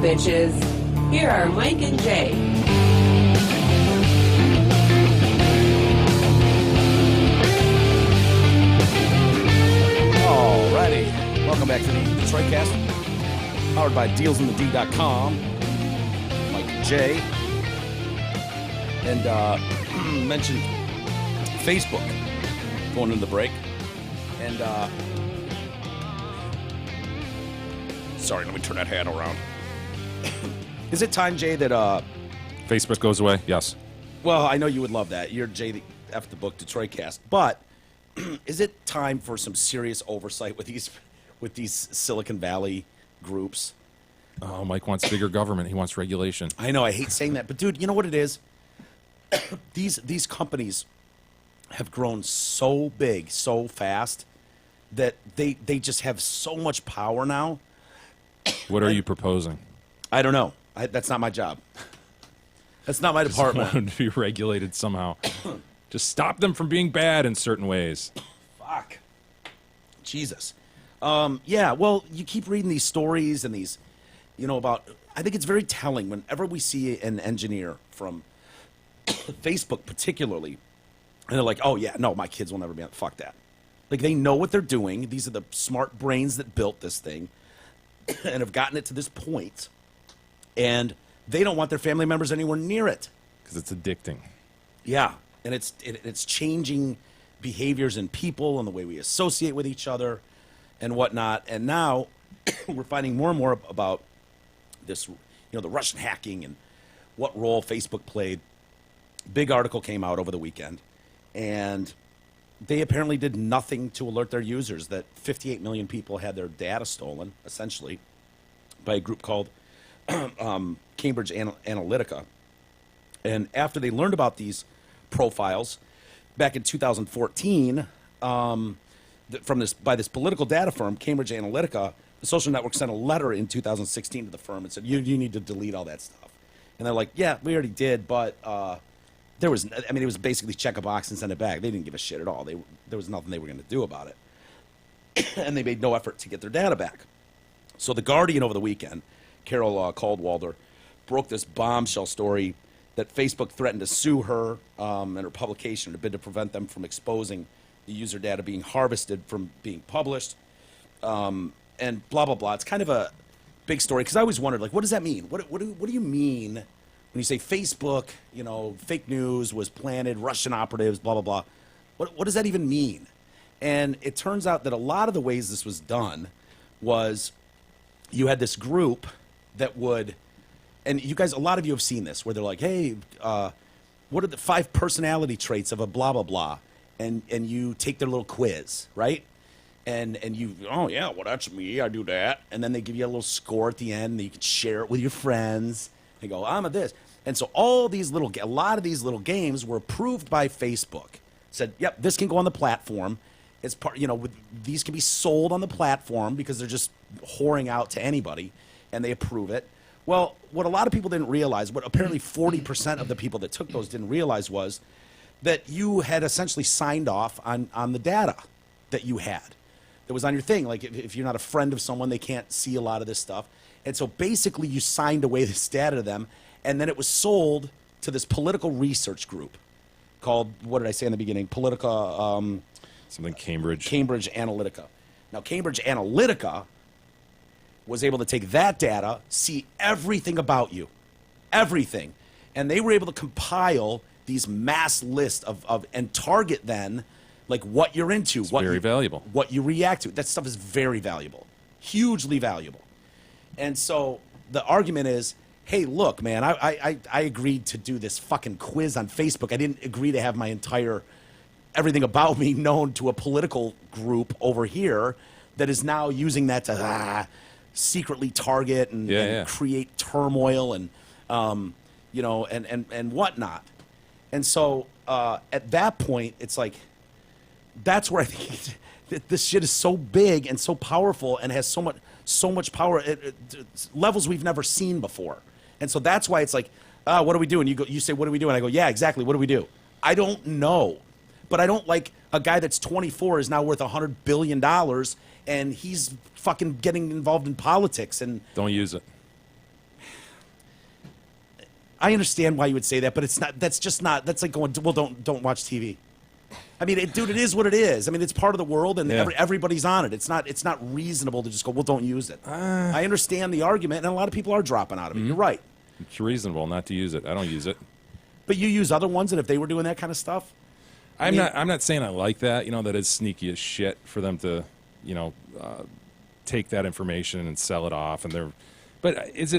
bitches. Here are Mike and Jay. Alrighty. Welcome back to the Detroit Cast. Powered by DealsInTheD.com. Mike and Jay. And mentioned Facebook going into the break. And sorry, let me turn that hat around. Is it time, Jay, that Facebook goes away? Yes. well, I know you would love that. You're Jay the F the Book Detroit Cast, but is it time for some serious oversight with these Silicon Valley groups? Oh, Mike wants bigger government. He wants regulation. I know, I hate saying that, but dude, you know what it is? These companies have grown so big, so fast that they just have so much power now. What are you proposing? I don't know. That's not my job. That's not my I want them department. to be regulated somehow. Just stop them from being bad in certain ways. Fuck. Jesus. Yeah, well, you keep reading these stories and these, about, I think it's very telling whenever we see an engineer from Facebook particularly, and they're like, oh yeah, no, my kids will never be on, fuck that. Like, they know what they're doing. These are the smart brains that built this thing and have gotten it to this point, and they don't want their family members anywhere near it. Because it's addicting. Yeah, and it's changing behaviors in people and the way we associate with each other and whatnot. And now we're finding more and more about this, the Russian hacking and what role Facebook played. Big article came out over the weekend, and they apparently did nothing to alert their users that 58 million people had their data stolen, essentially, by a group called Cambridge Analytica. And after they learned about these profiles back in 2014, by this political data firm, Cambridge Analytica, the social network sent a letter in 2016 to the firm and said, you need to delete all that stuff. And they're like, yeah, we already did, but it was basically check a box and send it back. They didn't give a shit at all. There was nothing they were going to do about it. And they made no effort to get their data back. So The Guardian over the weekend, Carol Caldwalder, broke this bombshell story that Facebook threatened to sue her and her publication in a bid to prevent them from exposing the user data being harvested from being published, and blah, blah, blah. It's kind of a big story, because I always wondered, like, what does that mean? What do you mean when you say Facebook, fake news was planted, Russian operatives, blah, blah, blah? What does that even mean? And it turns out that a lot of the ways this was done was you had this group that would, and you guys, a lot of you have seen this, where they're like, hey, what are the 5 personality traits of a blah, blah, blah? And you take their little quiz, right? And you, oh, yeah, well, that's me. I do that. And then they give you a little score at the end, and you can share it with your friends. They go, I'm a this. And so a lot of these little games were approved by Facebook. Said, yep, this can go on the platform. It's part, these can be sold on the platform because they're just whoring out to anybody, and they approve it. Well, what a lot of people didn't realize, what apparently 40% of the people that took those didn't realize, was that you had essentially signed off on the data that you had. That was on your thing. Like, if you're not a friend of someone, they can't see a lot of this stuff. And so basically you signed away this data to them, and then it was sold to this political research group called, what did I say in the beginning? Something Cambridge. Cambridge Analytica. Now, Cambridge Analytica was able to take that data, see everything about you, everything. And they were able to compile these mass lists and target then, like, what you're into. Very valuable. What you react to. That stuff is very valuable. Hugely valuable. And so the argument is, hey, look, man, I agreed to do this fucking quiz on Facebook. I didn't agree to have my everything about me known to a political group over here that is now using that to secretly target and create turmoil and and whatnot. And so at that point, it's like, that's where I think that this shit is so big and so powerful and has so much power at levels we've never seen before. And so that's why it's like, what do we do? And you say, what do we do? And I go, yeah, exactly. What do we do? I don't know. But I don't like a guy that's 24 is now worth $100 billion, and he's fucking getting involved in politics. And don't use it. I understand why you would say that, but it's not. That's just not. That's like going, well, don't watch TV. I mean, dude, it is what it is. I mean, it's part of the world, and everybody's on it. It's not reasonable to just go, well, don't use it. I understand the argument, and a lot of people are dropping out of it. You're right. It's reasonable not to use it. I don't use it. But you use other ones, and if they were doing that kind of stuff, I'm not saying I like that. That is sneaky as shit for them to, take that information and sell it off. But is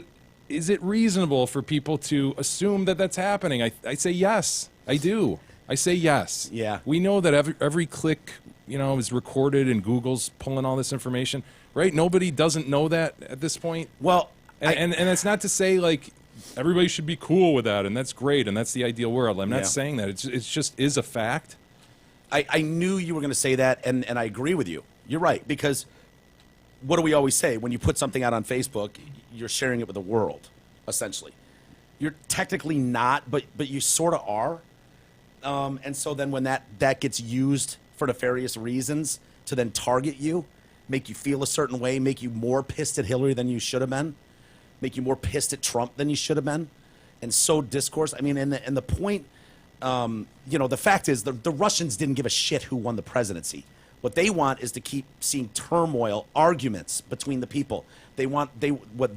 it reasonable for people to assume that that's happening? I say yes. I do. I say yes. Yeah. We know that every click, is recorded, and Google's pulling all this information, right? Nobody doesn't know that at this point. Well, and that's not to say like everybody should be cool with that, and that's great, and that's the ideal world. I'm not saying that. It's just is a fact. I knew you were going to say that, and I agree with you. You're right, because what do we always say? When you put something out on Facebook, you're sharing it with the world, essentially. You're technically not, but you sort of are. And so then when that gets used for nefarious reasons to then target you, make you feel a certain way, make you more pissed at Hillary than you should have been, make you more pissed at Trump than you should have been, and sow discourse. I mean, and the point, the fact is the Russians didn't give a shit who won the presidency. What they want is to keep seeing turmoil, arguments between the people. What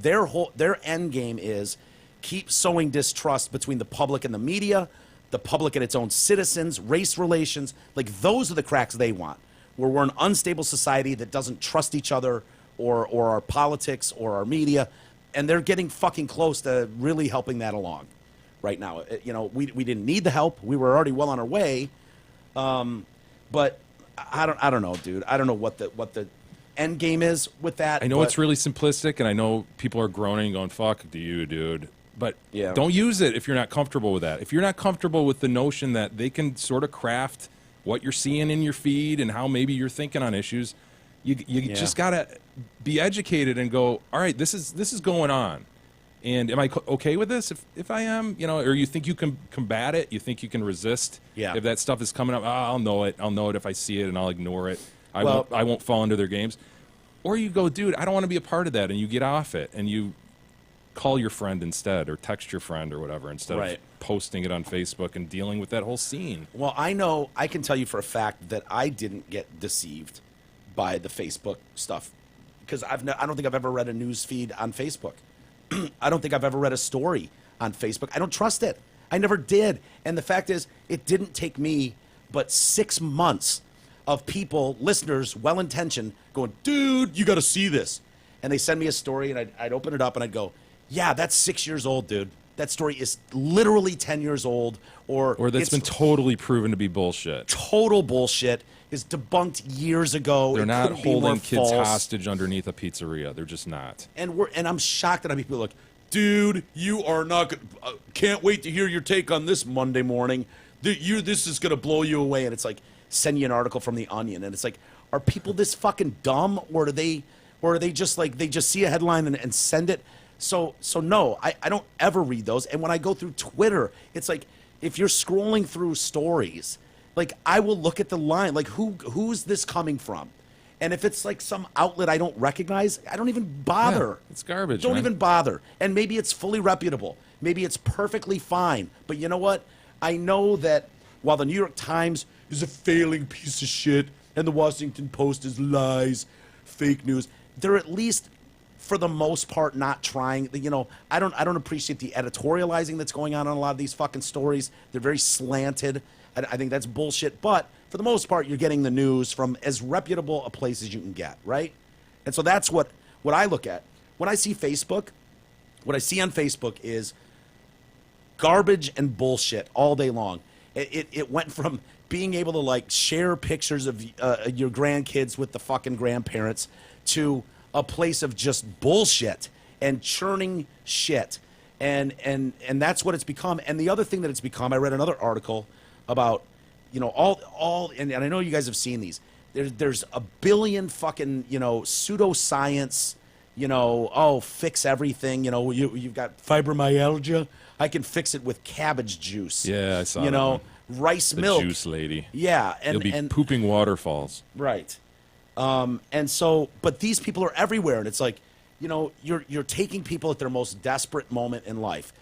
their end game is, keep sowing distrust between the public and the media, the public and its own citizens, race relations. Like, those are the cracks they want, where we're an unstable society that doesn't trust each other or our politics or our media, and they're getting fucking close to really helping that along right now. We didn't need the help. We were already well on our way, but I don't know, dude. I don't know what the end game is with that. I know it's really simplistic, and I know people are groaning, going, fuck you, dude. But don't use it if you're not comfortable with that. If you're not comfortable with the notion that they can sort of craft what you're seeing in your feed and how maybe you're thinking on issues, you just got to be educated and go, all right, this is going on. And am I okay with this? If I am, or you think you can combat it, you think you can resist. Yeah. If that stuff is coming up, I'll know it. I'll know it if I see it, and I'll ignore it. I won't fall into their games. Or you go, dude, I don't want to be a part of that, and you get off it, and you call your friend instead, or text your friend or whatever, instead of posting it on Facebook and dealing with that whole scene. Well, I can tell you for a fact that I didn't get deceived by the Facebook stuff, because I don't think I've ever read a news feed on Facebook. I don't think I've ever read a story on Facebook. I don't trust it. I never did. And the fact is, it didn't take me but 6 months of people, listeners, well-intentioned, going, dude, you got to see this. And they send me a story, and I'd open it up, and I'd go, yeah, that's 6 years old, dude. That story is literally 10 years old. Or that's been totally proven to be bullshit. Total bullshit. Is debunked years ago. They're not holding kids false. Hostage underneath a pizzeria. They're just not. And I'm shocked that people are like, dude, you are not gonna, can't wait to hear your take on this Monday morning. This is going to blow you away. And it's like, send you an article from The Onion. And it's like, are people this fucking dumb? Or are they just like, they just see a headline and send it? So no, I don't ever read those. And when I go through Twitter, it's like, if you're scrolling through stories, like, I will look at the line, like, who's this coming from? And if it's like some outlet I don't recognize, I don't even bother. Yeah, it's garbage. Don't man. even bother. And maybe it's fully reputable. Maybe it's perfectly fine. But you know what? I know that while the New York Times is a failing piece of shit and the Washington Post is lies, fake news, they're at least, for the most part, not trying. I don't appreciate the editorializing that's going on a lot of these fucking stories. They're very slanted. I think that's bullshit. But for the most part, you're getting the news from as reputable a place as you can get, right? And so that's what I look at. When I see Facebook, what I see on Facebook is garbage and bullshit all day long. It went from being able to, like, share pictures of your grandkids with the fucking grandparents to a place of just bullshit and churning shit. And that's what it's become. And the other thing that it's become, I read another article about, all and I know you guys have seen these. There's a billion fucking, pseudoscience, fix everything. You've got fibromyalgia. I can fix it with cabbage juice. Yeah, I saw that. Rice the milk. Juice lady. Yeah. You'll be pooping waterfalls. Right. And so, but these people are everywhere. And it's like, you're taking people at their most desperate moment in life,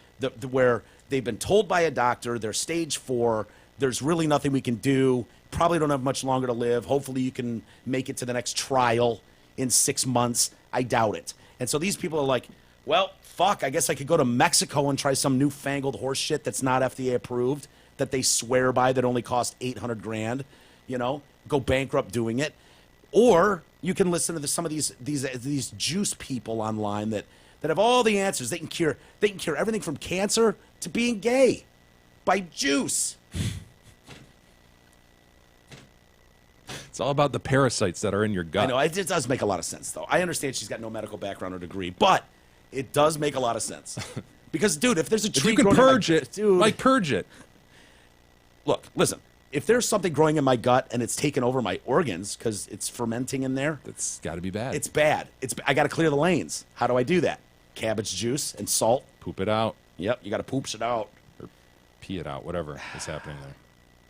where They've been told by a doctor they're stage 4. There's really nothing we can do. Probably don't have much longer to live. Hopefully you can make it to the next trial in 6 months. I doubt it. And so these people are like, well, fuck, I guess I could go to Mexico and try some newfangled horse shit that's not FDA approved, that they swear by, that only cost $800,000, you know, go bankrupt doing it. Or you can listen to some of these juice people online that have all the answers. They can cure everything from cancer to being gay by juice. It's all about the parasites that are in your gut. I know, it does make a lot of sense, though. I understand she's got no medical background or degree, but it does make a lot of sense. Because, dude, if there's a tree If you can growing in purge my- it, dude, like purge it. look, listen. If there's something growing in my gut and it's taken over my organs because it's fermenting in there, That's got to be bad. it's bad. I got to clear the lanes. How do I do that? Cabbage juice and salt. Poop it out Yep, you got to poop it out. or pee it out, whatever is happening there.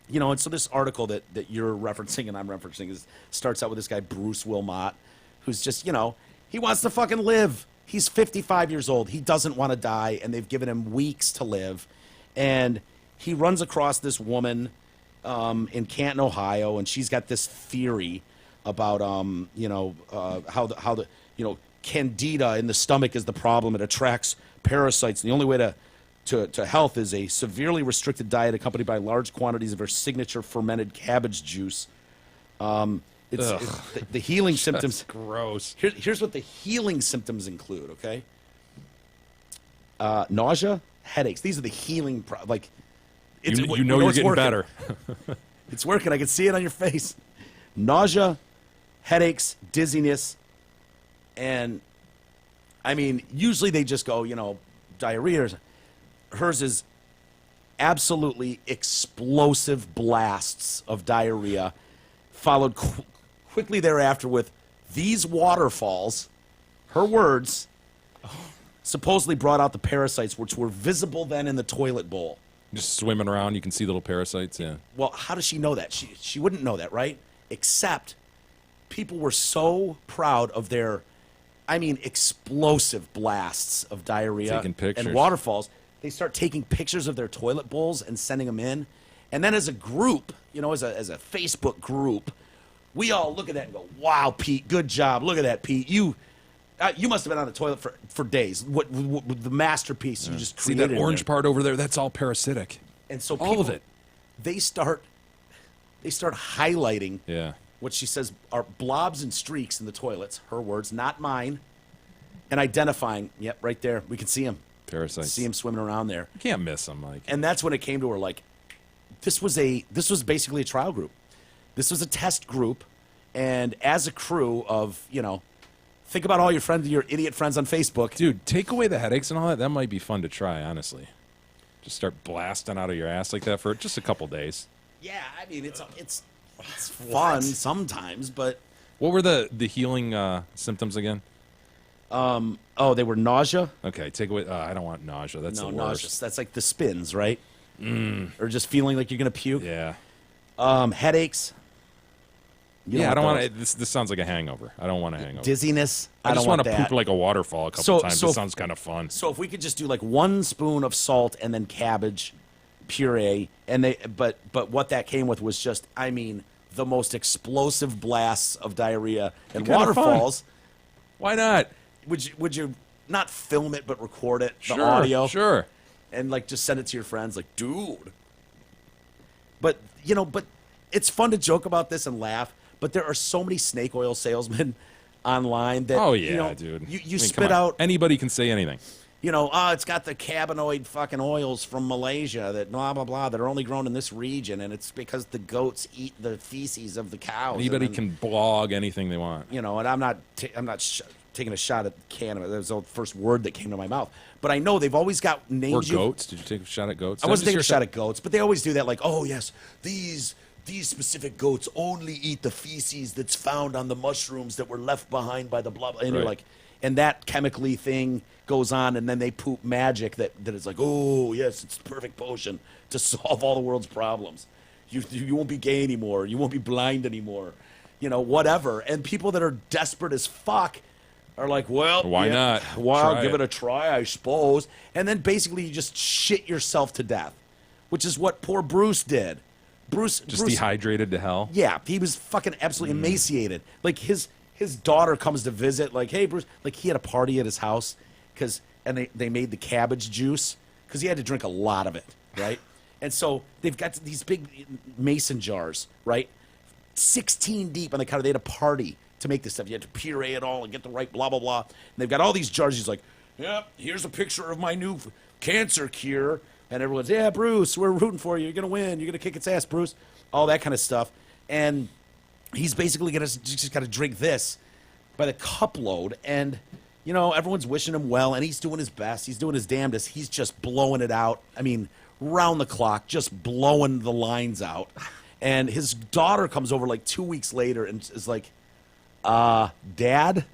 You know, and so this article that you're referencing and I'm referencing starts out with this guy, Bruce Wilmot, who's just, you know, he wants to fucking live. He's 55 years old. He doesn't want to die, and they've given him weeks to live. And he runs across this woman in Canton, Ohio, and she's got this theory about, how the candida in the stomach is the problem. It attracts parasites. And the only way to health is a severely restricted diet accompanied by large quantities of her signature fermented cabbage juice. The healing symptoms. Gross. Here's what the healing symptoms include. Okay. Nausea, headaches. These are the healing. You know you're it's getting working. better. It's working. I can see it on your face. Nausea, headaches, dizziness, and I mean, usually they just go, diarrhea. Hers is absolutely explosive blasts of diarrhea, followed quickly thereafter with these waterfalls. Her words supposedly brought out the parasites, which were visible then in the toilet bowl. Just swimming around, you can see little parasites. Yeah. Well, how does she know that? She wouldn't know that, right? Except people were so proud of their, explosive blasts of diarrhea Taking pictures. and waterfalls. They start taking pictures of their toilet bowls and sending them in. And then as a group, as a Facebook group, we all look at that and go, wow, Pete, good job. Look at that, Pete. You must have been on the toilet for days. What the masterpiece you just See created. that in orange there. part over there? That's all parasitic. And so all of people, it. They start highlighting Yeah. what she says are blobs and streaks in the toilets, her words, not mine, and identifying, yep, right there. We can see him. Parasites. See him swimming around there. You can't miss them, Mike. And that's when it came to her, like, this was basically a trial group. This was a test group, and as a crew of, think about all your idiot friends on Facebook. Dude, take away the headaches and all that. That might be fun to try, honestly. Just start blasting out of your ass like that for just a couple days. Yeah, it's fun sometimes, but What were the healing symptoms again? they were nausea. Okay, take away. I don't want nausea. That's No, the nausea. worst. That's like the spins, right? Or just feeling like you're gonna puke. Yeah. Headaches. You I don't those. want to. This sounds like a hangover. I don't want a hangover. Dizziness. I don't just want to that. poop like a waterfall a couple times. So This sounds kind of fun. So if we could just do like 1 spoon of salt and then cabbage puree, but what that came with was just, the most explosive blasts of diarrhea and Kinda waterfalls. Why not? Would you not film it but record it, the Sure, audio, Sure. and like just send it to your friends, like, dude. But it's fun to joke about this and laugh. But there are so many snake oil salesmen online that, Oh yeah, dude. You come spit on. out, Anybody can say anything. it's got the cannabinoid fucking oils from Malaysia that blah, blah, blah, that are only grown in this region, and it's because the goats eat the feces of the cows. Anybody and then, can blog anything they want. and I'm not taking a shot at cannabis. That was the first word that came to my mouth. But I know they've always got names. Or goats? Did you take a shot at goats? I wasn't taking a shot at goats, but they always do that, like, oh, yes, these specific goats only eat the feces that's found on the mushrooms that were left behind by the blah, blah. And you're Right. like, and that chemically thing goes on, and then they poop magic that is like, oh, yes, it's the perfect potion to solve all the world's problems. You won't be gay anymore. You won't be blind anymore. Whatever. And people that are desperate as fuck are like, well, Why not? Well, Try give it. it a try, I suppose. And then basically you just shit yourself to death, which is what poor Bruce did. Bruce dehydrated to hell. Yeah, he was fucking absolutely emaciated. Like his daughter comes to visit, like, hey, Bruce, like he had a party at his house and they made the cabbage juice because he had to drink a lot of it, right? And so they've got these big mason jars, right? 16 deep on the counter. They had a party to make this stuff. You had to puree it all and get the right blah, blah, blah. And they've got all these jars. He's like, yep, here's a picture of my new cancer cure. And everyone's, yeah, Bruce, we're rooting for you. You're going to win. You're going to kick its ass, Bruce. All that kind of stuff. And he's basically just got to drink this by the cup load. And, you know, everyone's wishing him well. And he's doing his best. He's doing his damnedest. He's just blowing it out. I mean, round the clock, just blowing the lines out. And his daughter comes over like 2 weeks later and is like, Dad?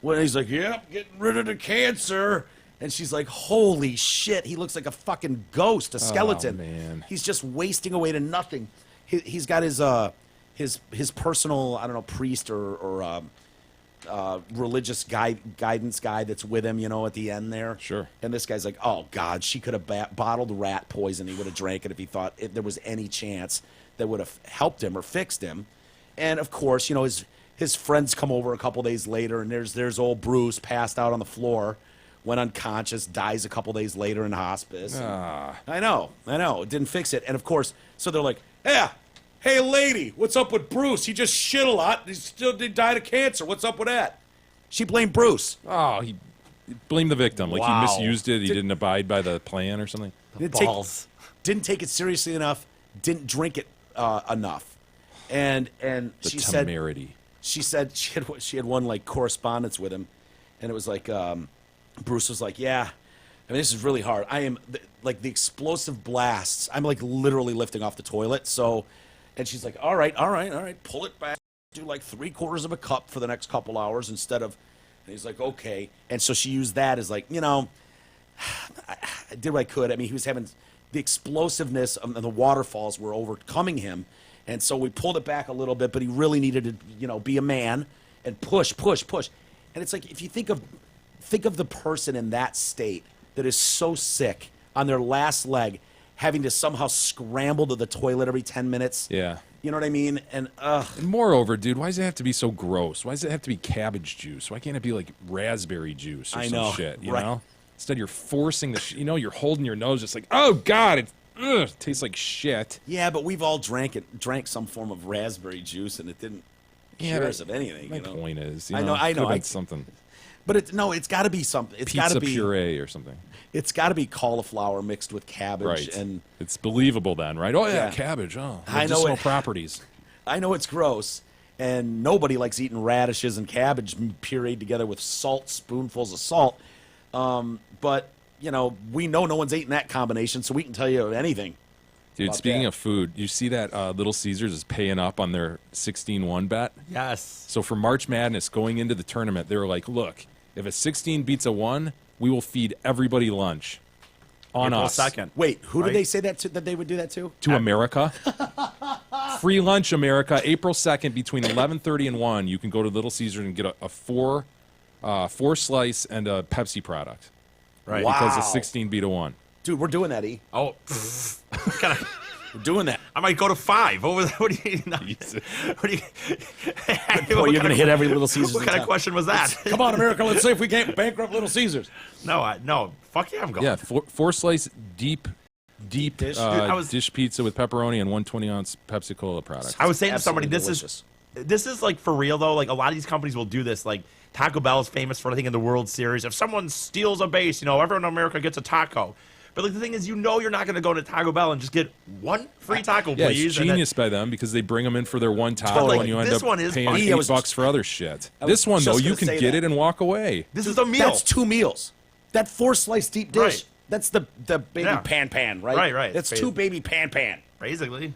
Well, he's like, yep, getting rid of the cancer. And she's like, holy shit, he looks like a fucking ghost, a skeleton. Oh, man. He's just wasting away to nothing. He's got his personal, I don't know, priest or religious guidance guy that's with him, you know, at the end there. Sure. And this guy's like, oh, God, she could have bottled rat poison. He would have drank it if he thought if there was any chance that would have helped him or fixed him. And, of course, you know, his friends come over a couple days later, and there's old Bruce passed out on the floor, went unconscious, dies a couple days later in hospice. I know. It didn't fix it. And, of course, so they're like, yeah. Hey, lady, what's up with Bruce? He just shit a lot. He died of cancer. What's up with that? She blamed Bruce. Oh, he blamed the victim. Like Wow. he misused it. He didn't abide by the plan or something. Balls. Didn't take it seriously enough. Didn't drink it enough. And The she said temerity. she had one like correspondence with him, and it was like Bruce was like, yeah. I mean, this is really hard. I am like the explosive blasts. I'm like literally lifting off the toilet. So. And she's like, all right, pull it back. Do like 3/4 of a cup for the next couple hours instead of, and he's like, okay. And so she used that as like, you know, I did what I could. I mean, he was having the explosiveness of the waterfalls were overcoming him. And so we pulled it back a little bit, but he really needed to, you know, be a man and push. And it's like, if you think of the person in that state that is so sick on their last leg, having to somehow scramble to the toilet every 10 minutes. Yeah. You know what I mean? And And moreover, dude, why does it have to be so gross? Why does it have to be cabbage juice? Why can't it be like raspberry juice or I some know, shit? You right. know? Instead, you're forcing you're holding your nose, just like, oh god, it tastes like shit. yeah, but we've all drank some form of raspberry juice, and it didn't cure us of anything. My you know? point is, I know. could've been I- something. But it's got to be something. It's got Pizza to be puree or something. It's got to be cauliflower mixed with cabbage, Right. and It's believable then, right? Oh, yeah, Yeah. cabbage. Oh, I know medicinal it. properties. I know it's gross, and nobody likes eating radishes and cabbage pureed together with salt, spoonfuls of salt. But, you know, we know no one's eating that combination, so we can tell you anything. Dude, About speaking that. of food, you see that Little Caesars is paying up on their 16-1 bet? Yes. So for March Madness, going into the tournament, they were like, look, if a 16 beats a 1, we will feed everybody lunch on April us. 2nd. Wait, who Right. did they say that they would do that to? To America. Free lunch, America. April 2nd, between 11:30 and 1, you can go to Little Caesars and get a four slice and a Pepsi product. Right. Wow. Because the 16 beat a 1. Dude, we're doing that, E. Oh, kinda, We're doing that. I might go to 5. What do you? What do you? Boy, you're going to hit every Little Caesars. What in kind of town. question was that? Come on, America, let's see if we can't bankrupt Little Caesars. No. Fuck yeah, I'm going. Yeah, four slice deep dish. Dude, I was- dish pizza with pepperoni and 120-ounce Pepsi Cola product. I was saying to somebody, Absolutely this is like for real though. Like a lot of these companies will do this. Like Taco Bell is famous for, I think, in the World Series, if someone steals a base, everyone in America gets a taco. But like the thing is, you're not going to go to Taco Bell and just get one free taco, Yeah, please. it's and then- genius by them because they bring them in for their one taco Totally. and you end This up one is paying funny. $8 for other shit. I was This one, though, just you gonna can say get that. it and walk away. This is a meal. That's 2 meals. That 4-slice deep dish. Right. That's the baby Yeah. pan, right? Right. That's 2 baby pan. basically.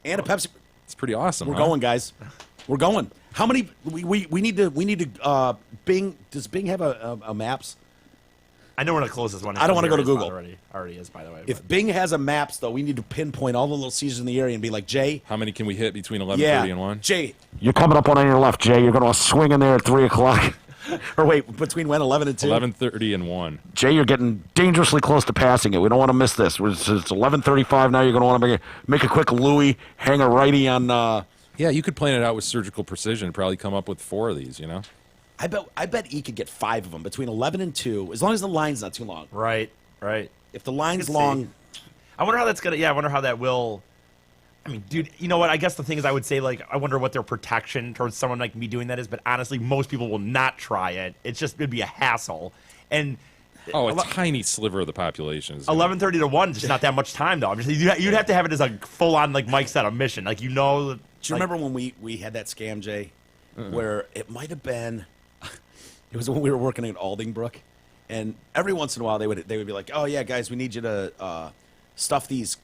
And a Pepsi. It's pretty awesome. We're huh? going, guys. We're going. How many? We need to. Bing. Does Bing have a maps? I know where to close this one. I don't wanna go to It's not Google. Already is, by the way. If Bing has a maps, though, we need to pinpoint all the Little Caesars in the area and be like, Jay. How many can we hit between 11:30 Yeah, and 1? Jay. You're coming up on your left, Jay. You're going to swing in there at 3 o'clock. Or wait, between when 11 and 2? 11:30 and 1. Jay, you're getting dangerously close to passing it. We don't want to miss this. It's 11:35 now. You're going to want to make a quick Louis, hang a righty on. Yeah, you could plan it out with surgical precision. Probably come up with 4 of these. I bet he could get 5 of them between 11 and 2, as long as the line's not too long. Right. If the line's long, I wonder how that's gonna. Yeah, I wonder how that will. I mean, dude, you know what? I guess the thing is, I would say, like, I wonder what their protection towards someone like me doing that is. But honestly, most people will not try it. It'd be a hassle. And Oh, a tiny sliver of the population. 11:30 to 1, just not that much time though. I'm just you'd have to have it as a full on, like Mike said, a mission. Like, you know. Do you remember when we had that scam, Jay, where it might have been? It was when we were working at Aldingbrook, and every once in a while they would be like, "Oh yeah, guys, we need you to stuff these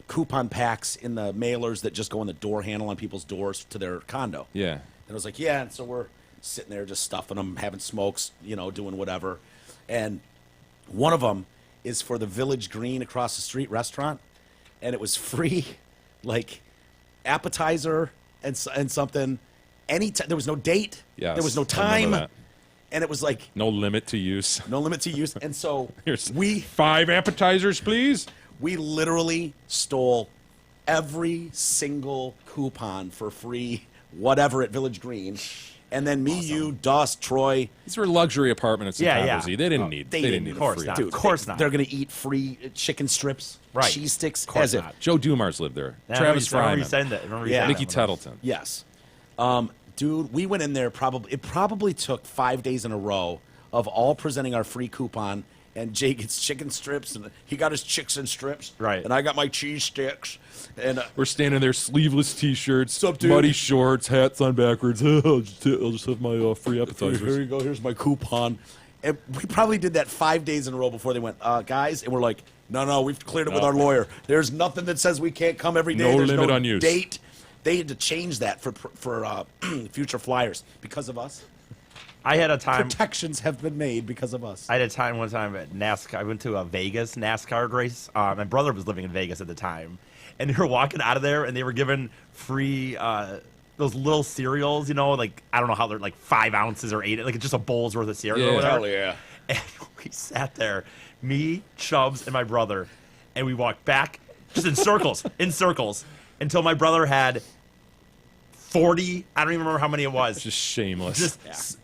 coupon packs in the mailers that just go in the door handle on people's doors to their condo." Yeah. And I was like, "Yeah," and so we're sitting there just stuffing them, having smokes, doing whatever, and one of them is for the Village Green across the street restaurant, and it was free, like appetizer and something. There was no date. Yes, there was no I remember time. that. And it was like No limit to use. no limit to use. And so Here's we 5 appetizers, please. literally stole every single coupon for free whatever at Village Green. And then me, you, Dust, Troy. These were luxury apartments in Yeah, Conversey. They didn't need. they They didn't didn't. need Of a course free. not. Dude, Of course not. They're going to eat free chicken strips, Right. cheese sticks, Of course as if. not. Joe Dumars lived there. Yeah, Travis I remember you Fryman. saying that. I remember you Yeah. saying Mickey that. Tettleton. Yes. Dude, we went in there it probably took 5 days in a row of all presenting our free coupon, and Jay gets chicken strips, and he got his chicks and strips. Right. And I got my cheese sticks. And We're standing there, sleeveless T-shirts, Sup, dude? muddy shorts, hats on backwards. I'll just have my free here appetizers. you go, here's my coupon. And we probably did that 5 days in a row before they went, guys, and we're like, no, we've cleared it with our lawyer. There's nothing that says we can't come every day. No There's limit no on use. date. They had to change that for future flyers because of us. I had a time. Protections have been made because of us. I had a time one time at NASCAR. I went to a Vegas NASCAR race. My brother was living in Vegas at the time, and they were walking out of there, and they were given free those little cereals. Like, I don't know how they're like 5 ounces or 8, like just a bowl's worth of cereal. Yeah. or whatever. Hell yeah. And we sat there, me, Chubbs, and my brother, and we walked back just in circles, until my brother had 40. I don't even remember how many it was. Just shameless.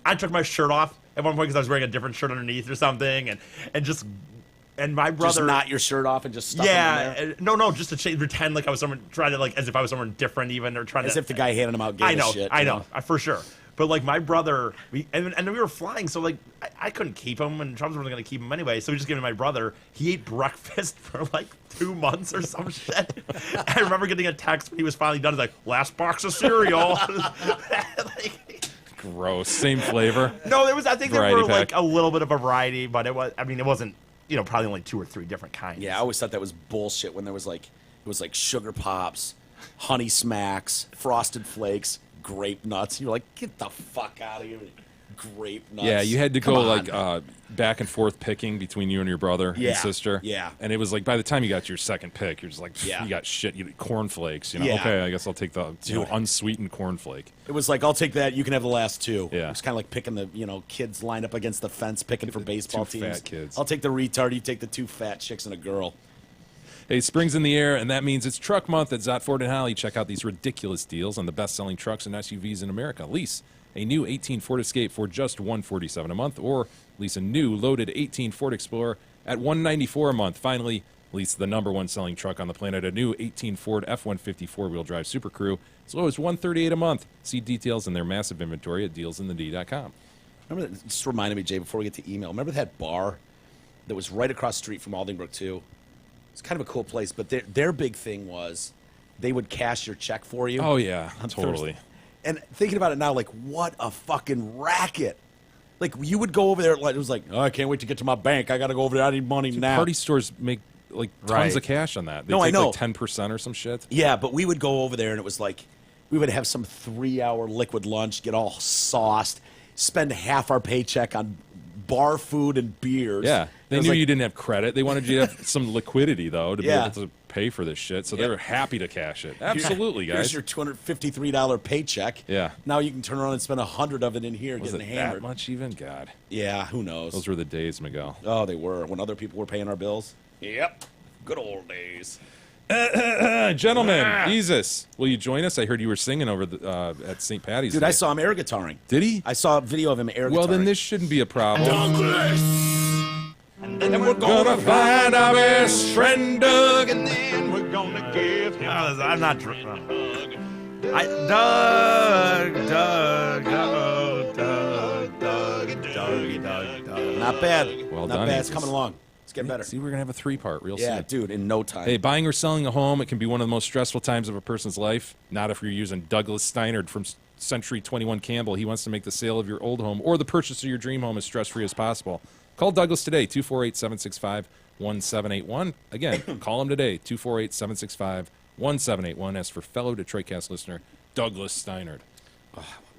I took my shirt off at one point because I was wearing a different shirt underneath or something, and my brother Just knot your shirt off and just stuff it in there. no, just to pretend like I was someone, trying to, like, as if I was someone different, even, or trying As to. if the guy handing them out gave I know, a shit. I know, for sure. But like my brother, and we were flying, so like I couldn't keep him, and Trump's wasn't going to keep him anyway. So we just gave him to my brother. He ate breakfast for like 2 months or some shit. I remember getting a text when he was finally done. He's like, "Last box of cereal." Like, Gross. Same flavor. no, there was. I think there Variety were like pack. a little bit of a variety, but it was. I mean, it wasn't. Probably only 2 or 3 different kinds. Yeah, I always thought that was bullshit when there was like, it was like Sugar Pops, Honey Smacks, Frosted Flakes, Grape Nuts. You're like, get the fuck out of here. Grape Nuts. Yeah, you had to Come go on. like back and forth picking between you and your brother Yeah, and sister. yeah. And it was like by the time you got your second pick, you're just like, pfft, Yeah. you got shit. You cornflakes. Yeah. Okay, I guess I'll take the Dude. unsweetened cornflake. It was like, I'll take that. You can have the last 2. Yeah. It was kind of like picking the, kids lined up against the fence, picking for baseball two teams. fat kids. I'll take the retard. You take the 2 fat chicks and a girl. Hey, spring's in the air, and that means it's truck month at Zott Ford and Holly. Check out these ridiculous deals on the best-selling trucks and SUVs in America. Lease a new 18 Ford Escape for just $147 a month, or lease a new loaded 18 Ford Explorer at $194 a month. Finally, lease the #1 selling truck on the planet, a new 18 Ford F-150 4-wheel drive Super Crew, as low as $138 a month. See details in their massive inventory at dealsinthed.com. Remember that? Just reminded me, Jay, before we get to email. Remember that bar that was right across the street from Aldingbrook, too? It's kind of a cool place, but their big thing was they would cash your check for you. Oh, yeah, on totally. Thursday. And thinking about it now, like, what a fucking racket. Like, you would go over there, like, it was like, oh, I can't wait to get to my bank. I got to go over there. I need money now. Party stores make like tons Right. of cash on that. They No, I take know. like 10% or some shit. Yeah, but we would go over there, and it was like we would have some 3-hour liquid lunch, get all sauced, spend half our paycheck on bar food and beers. Yeah, they It was knew like- you didn't have credit. They wanted you to have some liquidity, though, to Yeah. be able to pay for this shit. So Yeah. they were happy to cash it. Absolutely, Here's guys. your $253 paycheck. Yeah. Now you can turn around and spend 100 of it in here Was getting it hammered. that much even? God. Yeah, who knows? Those were the days, Miguel. Oh, they were. When other people were paying our bills. Yep. Good old days. Gentlemen, Jesus, will you join us? I heard you were singing over the, at St. Patty's Dude, Day. I saw him air guitaring. Did he? I saw a video of him air guitaring. Well, then this shouldn't be a problem. And then we're Gonna find our best friend Doug, and I'm not. Doug. Not bad. Well Not done, bad. It's Jesus. coming along. It's getting better. See, we're gonna have a 3-part real Yeah, soon. dude, in no time. Hey, buying or selling a home, it can be one of the most stressful times of a person's life. Not if you're using Douglas Steinert from Century 21 Campbell. He wants to make the sale of your old home or the purchase of your dream home as stress-free as possible. Call Douglas today, 248-765-1781. Again, call him today, 248-765-1781. As for fellow Detroitcast listener, Douglas Steinert.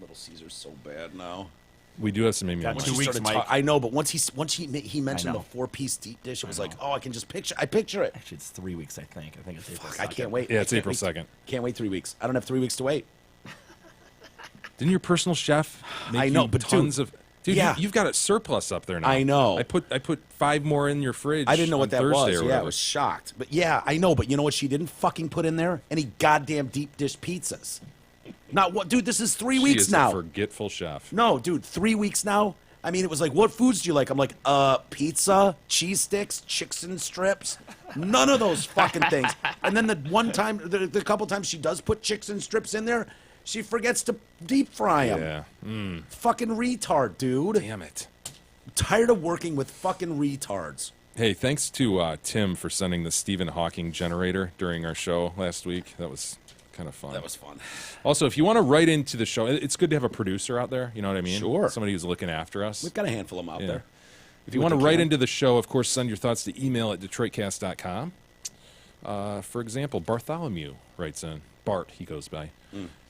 Little Caesar's so bad now. We do have some email. Got Once 2 he weeks, started Mike. I know, but once he mentioned I the know. 4-piece deep dish, it was like, oh, I can just picture. I picture it. Actually, it's 3 weeks. I think it's April. Fuck, I can't wait. Yeah, I it's can't April wait. 2nd. Can't wait 3 weeks. I don't have 3 weeks to wait. Didn't your personal chef make I know, you but tons dude, of... Dude, yeah. you've got a surplus up there now. I know. I put 5 more in your fridge. I didn't know on what that Thursday was. or Yeah, I whatever. was shocked. But yeah, I know. But you know what she didn't fucking put in there? Any goddamn deep dish pizzas. Not what, dude. This is 3 She weeks is now. a forgetful chef. No, dude, 3 weeks now. I mean, it was like, what foods do you like? I'm like, pizza, cheese sticks, chicken strips. None of those fucking things. And then the one time, the couple times she does put chicken strips in there, she forgets to deep fry them. Yeah. Fucking retard, dude. Damn it. Tired of working with fucking retards. Hey, thanks to Tim for sending the Stephen Hawking generator during our show last week. That was kind of fun. That was fun. Also, if you want to write into the show, it's good to have a producer out there. You know what I mean? Sure. Somebody who's looking after us. We've got a handful of them out Yeah. there. If you want to write into the show, of course, send your thoughts to email at DetroitCast.com. For example, Bartholomew writes in. Bart, he goes by.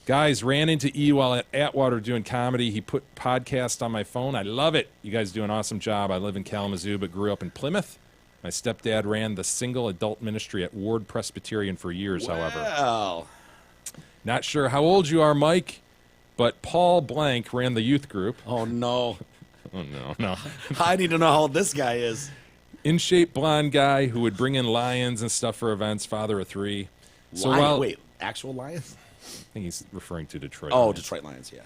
Guys, ran into E while at Atwater doing comedy. He put podcast on my phone. I love it. You guys do an awesome job. I live in Kalamazoo, but grew up in Plymouth. My stepdad ran the single adult ministry at Ward Presbyterian for years, however. Well, Not sure how old you are, Mike, but Paul Blank ran the youth group. oh no. Oh, no. I need to know how old this guy is. In shape blonde guy who would bring in lions and stuff for events, father of 3. So while, Wait, actual Lions? I think he's referring to Detroit. Oh, Lions. Detroit Lions, yeah.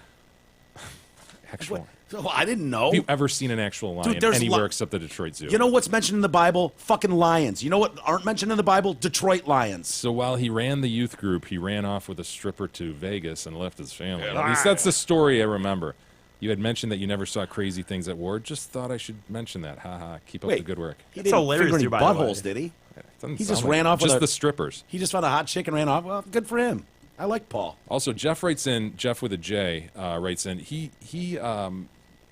Actual. Oh, I didn't know. Have you ever seen an actual lion there's anywhere li- except the Detroit Zoo? You know what's mentioned in the Bible? Fucking lions. You know what aren't mentioned in the Bible? Detroit Lions. So while he ran the youth group, he ran off with a stripper to Vegas and left his family. At least that's the story I remember. You had mentioned that you never saw crazy things at Ward. Just thought I should mention that. Ha ha. Keep up the good work. He That's didn't hilarious, figure any too, by the way. buttholes, did he? Doesn't He sound just like ran off with just a- the strippers. He just found a hot chick and ran off. Well, good for him. I like Paul. Also, Jeff writes in. Jeff with a J writes in. He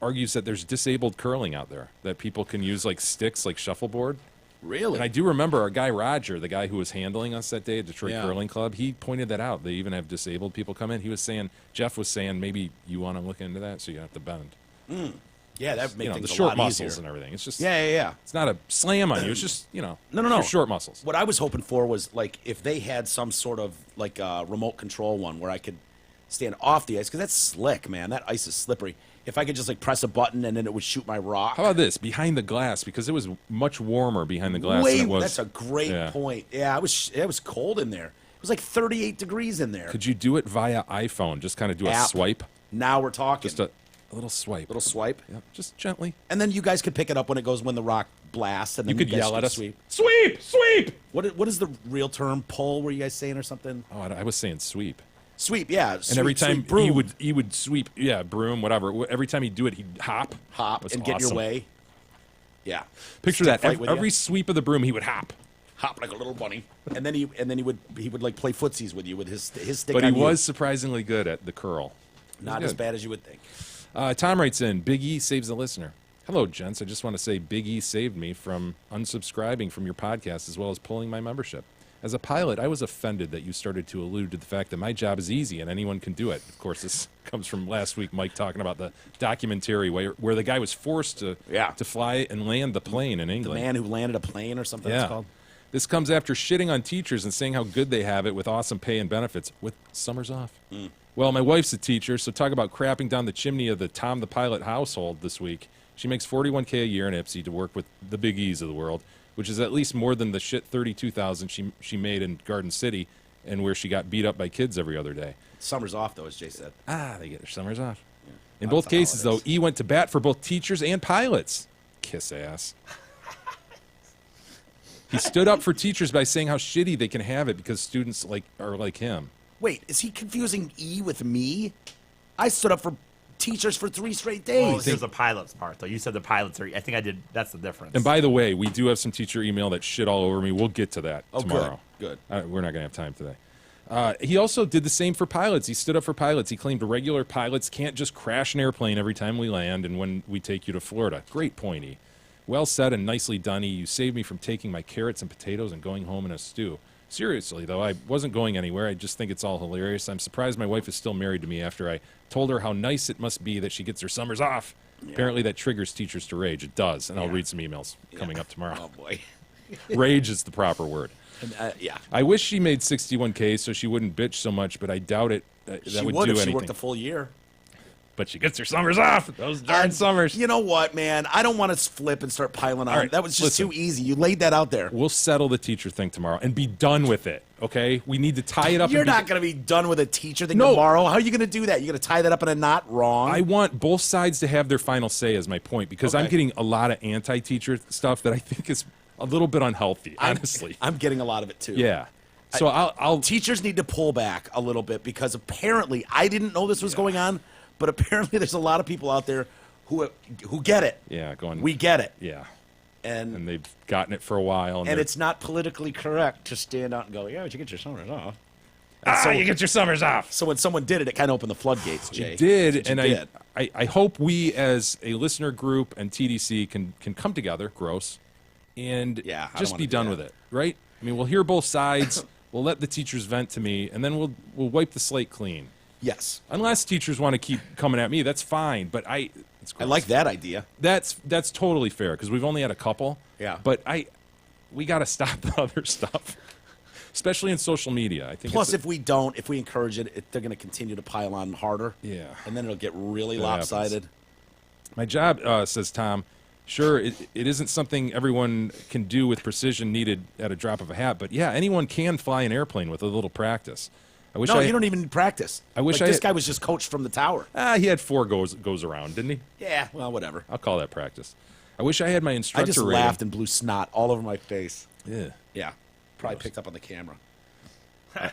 argues that there's disabled curling out there that people can use like sticks, like shuffleboard. Really? And I do remember our guy Roger, the guy who was handling us that day at Detroit Yeah. Curling Club. He pointed that out. They even have disabled people come in. He was saying, Jeff was saying, maybe you want to look into that, so you have to bend. Yeah, that would make You know, things the a short lot muscles easier. and everything. It's just Yeah. It's not a slam on you. It's just No. your short muscles. What I was hoping for was like if they had some sort of like remote control one where I could stand off the ice because that's slick, man. That ice is slippery. If I could just like press a button and then it would shoot my rock. How about this behind the glass? Because it was much warmer behind the glass than it was. That's a great Yeah. point. Yeah, it was cold in there. It was like 38 degrees in there. Could you do it via iPhone? Just kind of do a App. swipe, Now we're talking. just a little swipe, little swipe. Yep, just gently. And then you guys could pick it up when it goes when the rock blasts. And You then could guys yell at us. Sweep. Sweep! What is the real term? Pull? Were you guys saying or something? Oh, I was saying sweep. Sweep. Yeah. And every time broom. he would sweep, broom, whatever. Every time he'd do it, he'd hop, hop It was and get your awesome. way. Yeah. Picture Stick that. fight with Every you. sweep of the broom, he would hop. Hop like a little bunny, and then he would like play footsies with you with his stick. But he on you. was surprisingly good at the curl. not good. as bad as you would think. Tom writes in, Big E saves the listener. Hello, gents. I just want to say Big E saved me from unsubscribing from your podcast as well as pulling my membership. As a pilot, I was offended that you started to allude to the fact that my job is easy and anyone can do it. Of course, this comes from last week, Mike talking about the documentary where the guy was forced to fly and land the plane in England. The man who landed a plane or something Yeah. it's called. This comes after shitting on teachers and saying how good they have it with awesome pay and benefits with summers off. Well, my wife's a teacher, so talk about crapping down the chimney of the Tom the Pilot household this week. She makes $41K a year in Ipsy to work with the big E's of the world, which is at least more than the shit $32,000 she made in Garden City and where she got beat up by kids every other day. Summer's off, though, as Jay said. They get their summers off. In Lots both of cases, holidays. though, E went to bat for both teachers and pilots. Kiss ass. He stood up for teachers by saying how shitty they can have it because students are like him. Wait, is he confusing E with me? I stood up for teachers for 3 straight Well, days. here's the pilot's part, though. You said the pilots are. I think I did. That's the difference. And by the way, we do have some teacher email that shit all over me. We'll get to that tomorrow. Good. We're not going to have time today. He also did the same for pilots. He stood up for pilots. He claimed regular pilots can't just crash an airplane every time we land and when we take you to Florida. Great point, E. Well said and nicely done, E. You saved me from taking my carrots and potatoes and going home in a stew. Seriously, though, I wasn't going anywhere. I just think it's all hilarious. I'm surprised my wife is still married to me after I told her how nice it must be that she gets her summers off. Yeah. Apparently that triggers teachers to rage. It does, and I'll read some emails coming up tomorrow. Oh, boy. Rage is the proper word. Yeah. I wish she made 61K so she wouldn't bitch so much, but I doubt it. That She would would do if anything. she worked the full year. But she gets her summers off. Those darn summers. You know what, man? I don't want to flip and start piling on. All right, That was just listen. too easy. You laid that out there. We'll settle the teacher thing tomorrow and be done with it, okay? We need to tie it up. You're and be- not going to be done with a teacher thing No. tomorrow. How are you going to do that? You're going to tie that up in a knot wrong? I want both sides to have their final say is my point because I'm Okay. getting a lot of anti-teacher stuff that I think is a little bit unhealthy, honestly. I'm getting a lot of it, too. Yeah. So I'll Teachers need to pull back a little bit because apparently I didn't know this was going on, but apparently there's a lot of people out there who get it. going. We get it. Yeah. And And they've gotten it for a while. and they're- it's not politically correct to stand out and go, yeah, but you get your summers off. you get your summers off. So when someone did it, it kind of opened the floodgates, Jay. It did, That's what and you did. I hope we as a listener group and TDC can come together, gross, and Yeah, I don't just wanna be do done that. with it, right? I mean, we'll hear both sides. We'll let the teachers vent to me, and then we'll wipe the slate clean. Yes. Unless teachers want to keep coming at me, that's fine. But it's I gross. like that idea. That's totally fair because we've only had a couple. Yeah. But we got to stop the other stuff, especially in social media. I think. Plus, it's if we encourage it, they're going to continue to pile on harder. Yeah. And then it'll get really That lopsided. My job, says Tom, sure, it isn't something everyone can do with precision needed at a drop of a hat, but yeah, anyone can fly an airplane with a little practice. I wish No, you don't even need practice. I wish this I- guy was just coached from the tower. He had 4 goes around, didn't he? Yeah, well, whatever. I'll call that practice. I wish I had my I instructor just rating. laughed and blew snot all over my face. Yeah. Yeah, probably picked up on the camera.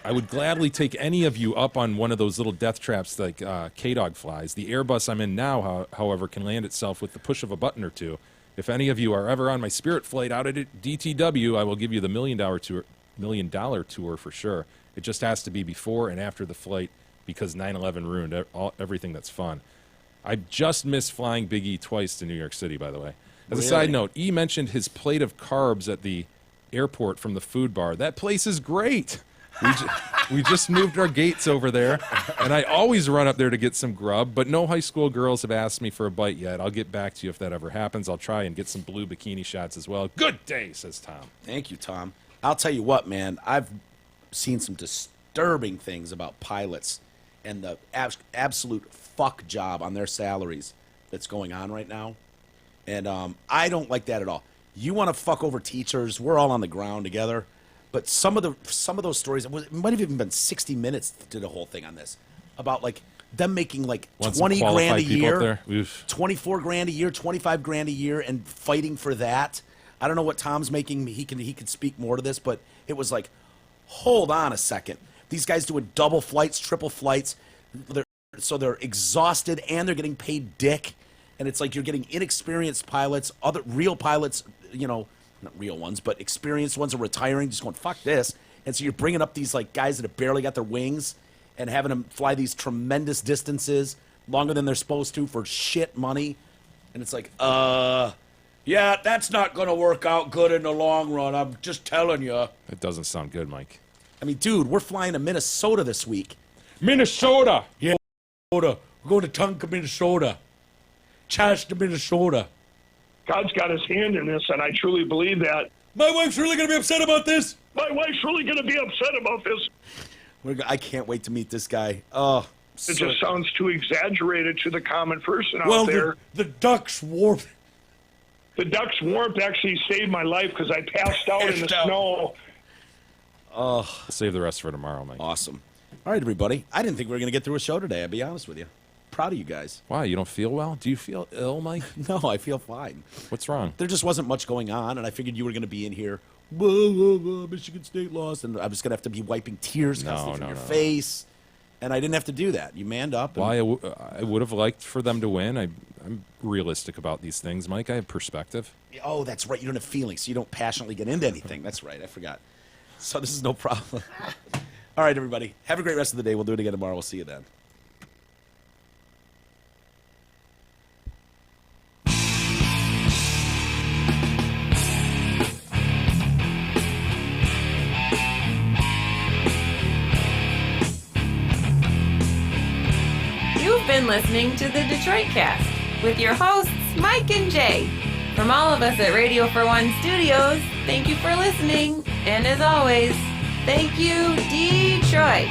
I would gladly take any of you up on one of those little death traps like K-Dog flies. The Airbus I'm in now, however, can land itself with the push of a button or two. If any of you are ever on my Spirit flight out at DTW, I will give you the $1 million tour for sure. It just has to be before and after the flight because 9/11 ruined everything that's fun. I just missed flying Big E twice to New York City, by the way. As a side note, E mentioned his plate of carbs at the airport from the food bar. That place is great. We just moved our gates over there, and I always run up there to get some grub, but no high school girls have asked me for a bite yet. I'll get back to you if that ever happens. I'll try and get some blue bikini shots as well. Good day, says Tom. Thank you, Tom. I'll tell you what, man. I've seen some disturbing things about pilots and the absolute fuck job on their salaries that's going on right now. And I don't like that at all. You want to fuck over teachers? We're all on the ground together. But some of those stories, it might have even been 60 Minutes that did a whole thing on this about like them making like Want some 20 grand a qualified people up year, there? Oof. 24 grand a year, 25 grand a year, and fighting for that. I don't know what Tom's making. He can speak more to this, but it was like, hold on a second. These guys doing double flights, triple flights. They're exhausted and they're getting paid dick. And it's like you're getting inexperienced pilots, other real pilots, not real ones, but experienced ones are retiring, just going, fuck this. And so you're bringing up these like guys that have barely got their wings and having them fly these tremendous distances longer than they're supposed to for shit money. And it's like, Yeah, that's not going to work out good in the long run. I'm just telling you. That doesn't sound good, Mike. I mean, dude, we're flying to Minnesota this week. Minnesota! Yeah, Minnesota. We're going to Tonka, Minnesota. Chester, Minnesota. God's got his hand in this, and I truly believe that. My wife's really going to be upset about this. My wife's really going to be upset about this. I can't wait to meet this guy. Oh, It just sounds too exaggerated to the common person out well, there. the duck's warped. The duck's warmth actually saved my life because I passed out in the snow. We'll save the rest for tomorrow, Mike. Awesome. All right, everybody. I didn't think we were going to get through a show today, I'll be honest with you. Proud of you guys. Why? You don't feel well? Do you feel ill, Mike? No, I feel fine. What's wrong? There just wasn't much going on, and I figured you were going to be in here. Blah, blah, blah, Michigan State lost, and I was going to have to be wiping tears constantly from your face, and I didn't have to do that. You manned up. Why? I would have liked for them to win. I'm realistic about these things, Mike. I have perspective. Oh, that's right. You don't have feelings, so you don't passionately get into anything. That's right. I forgot. So this is no problem. All right, everybody. Have a great rest of the day. We'll do it again tomorrow. We'll see you then. You've been listening to the Detroit Cast with your hosts, Mike and Jay. From all of us at Radio for One Studios, thank you for listening. And as always, thank you, Detroit.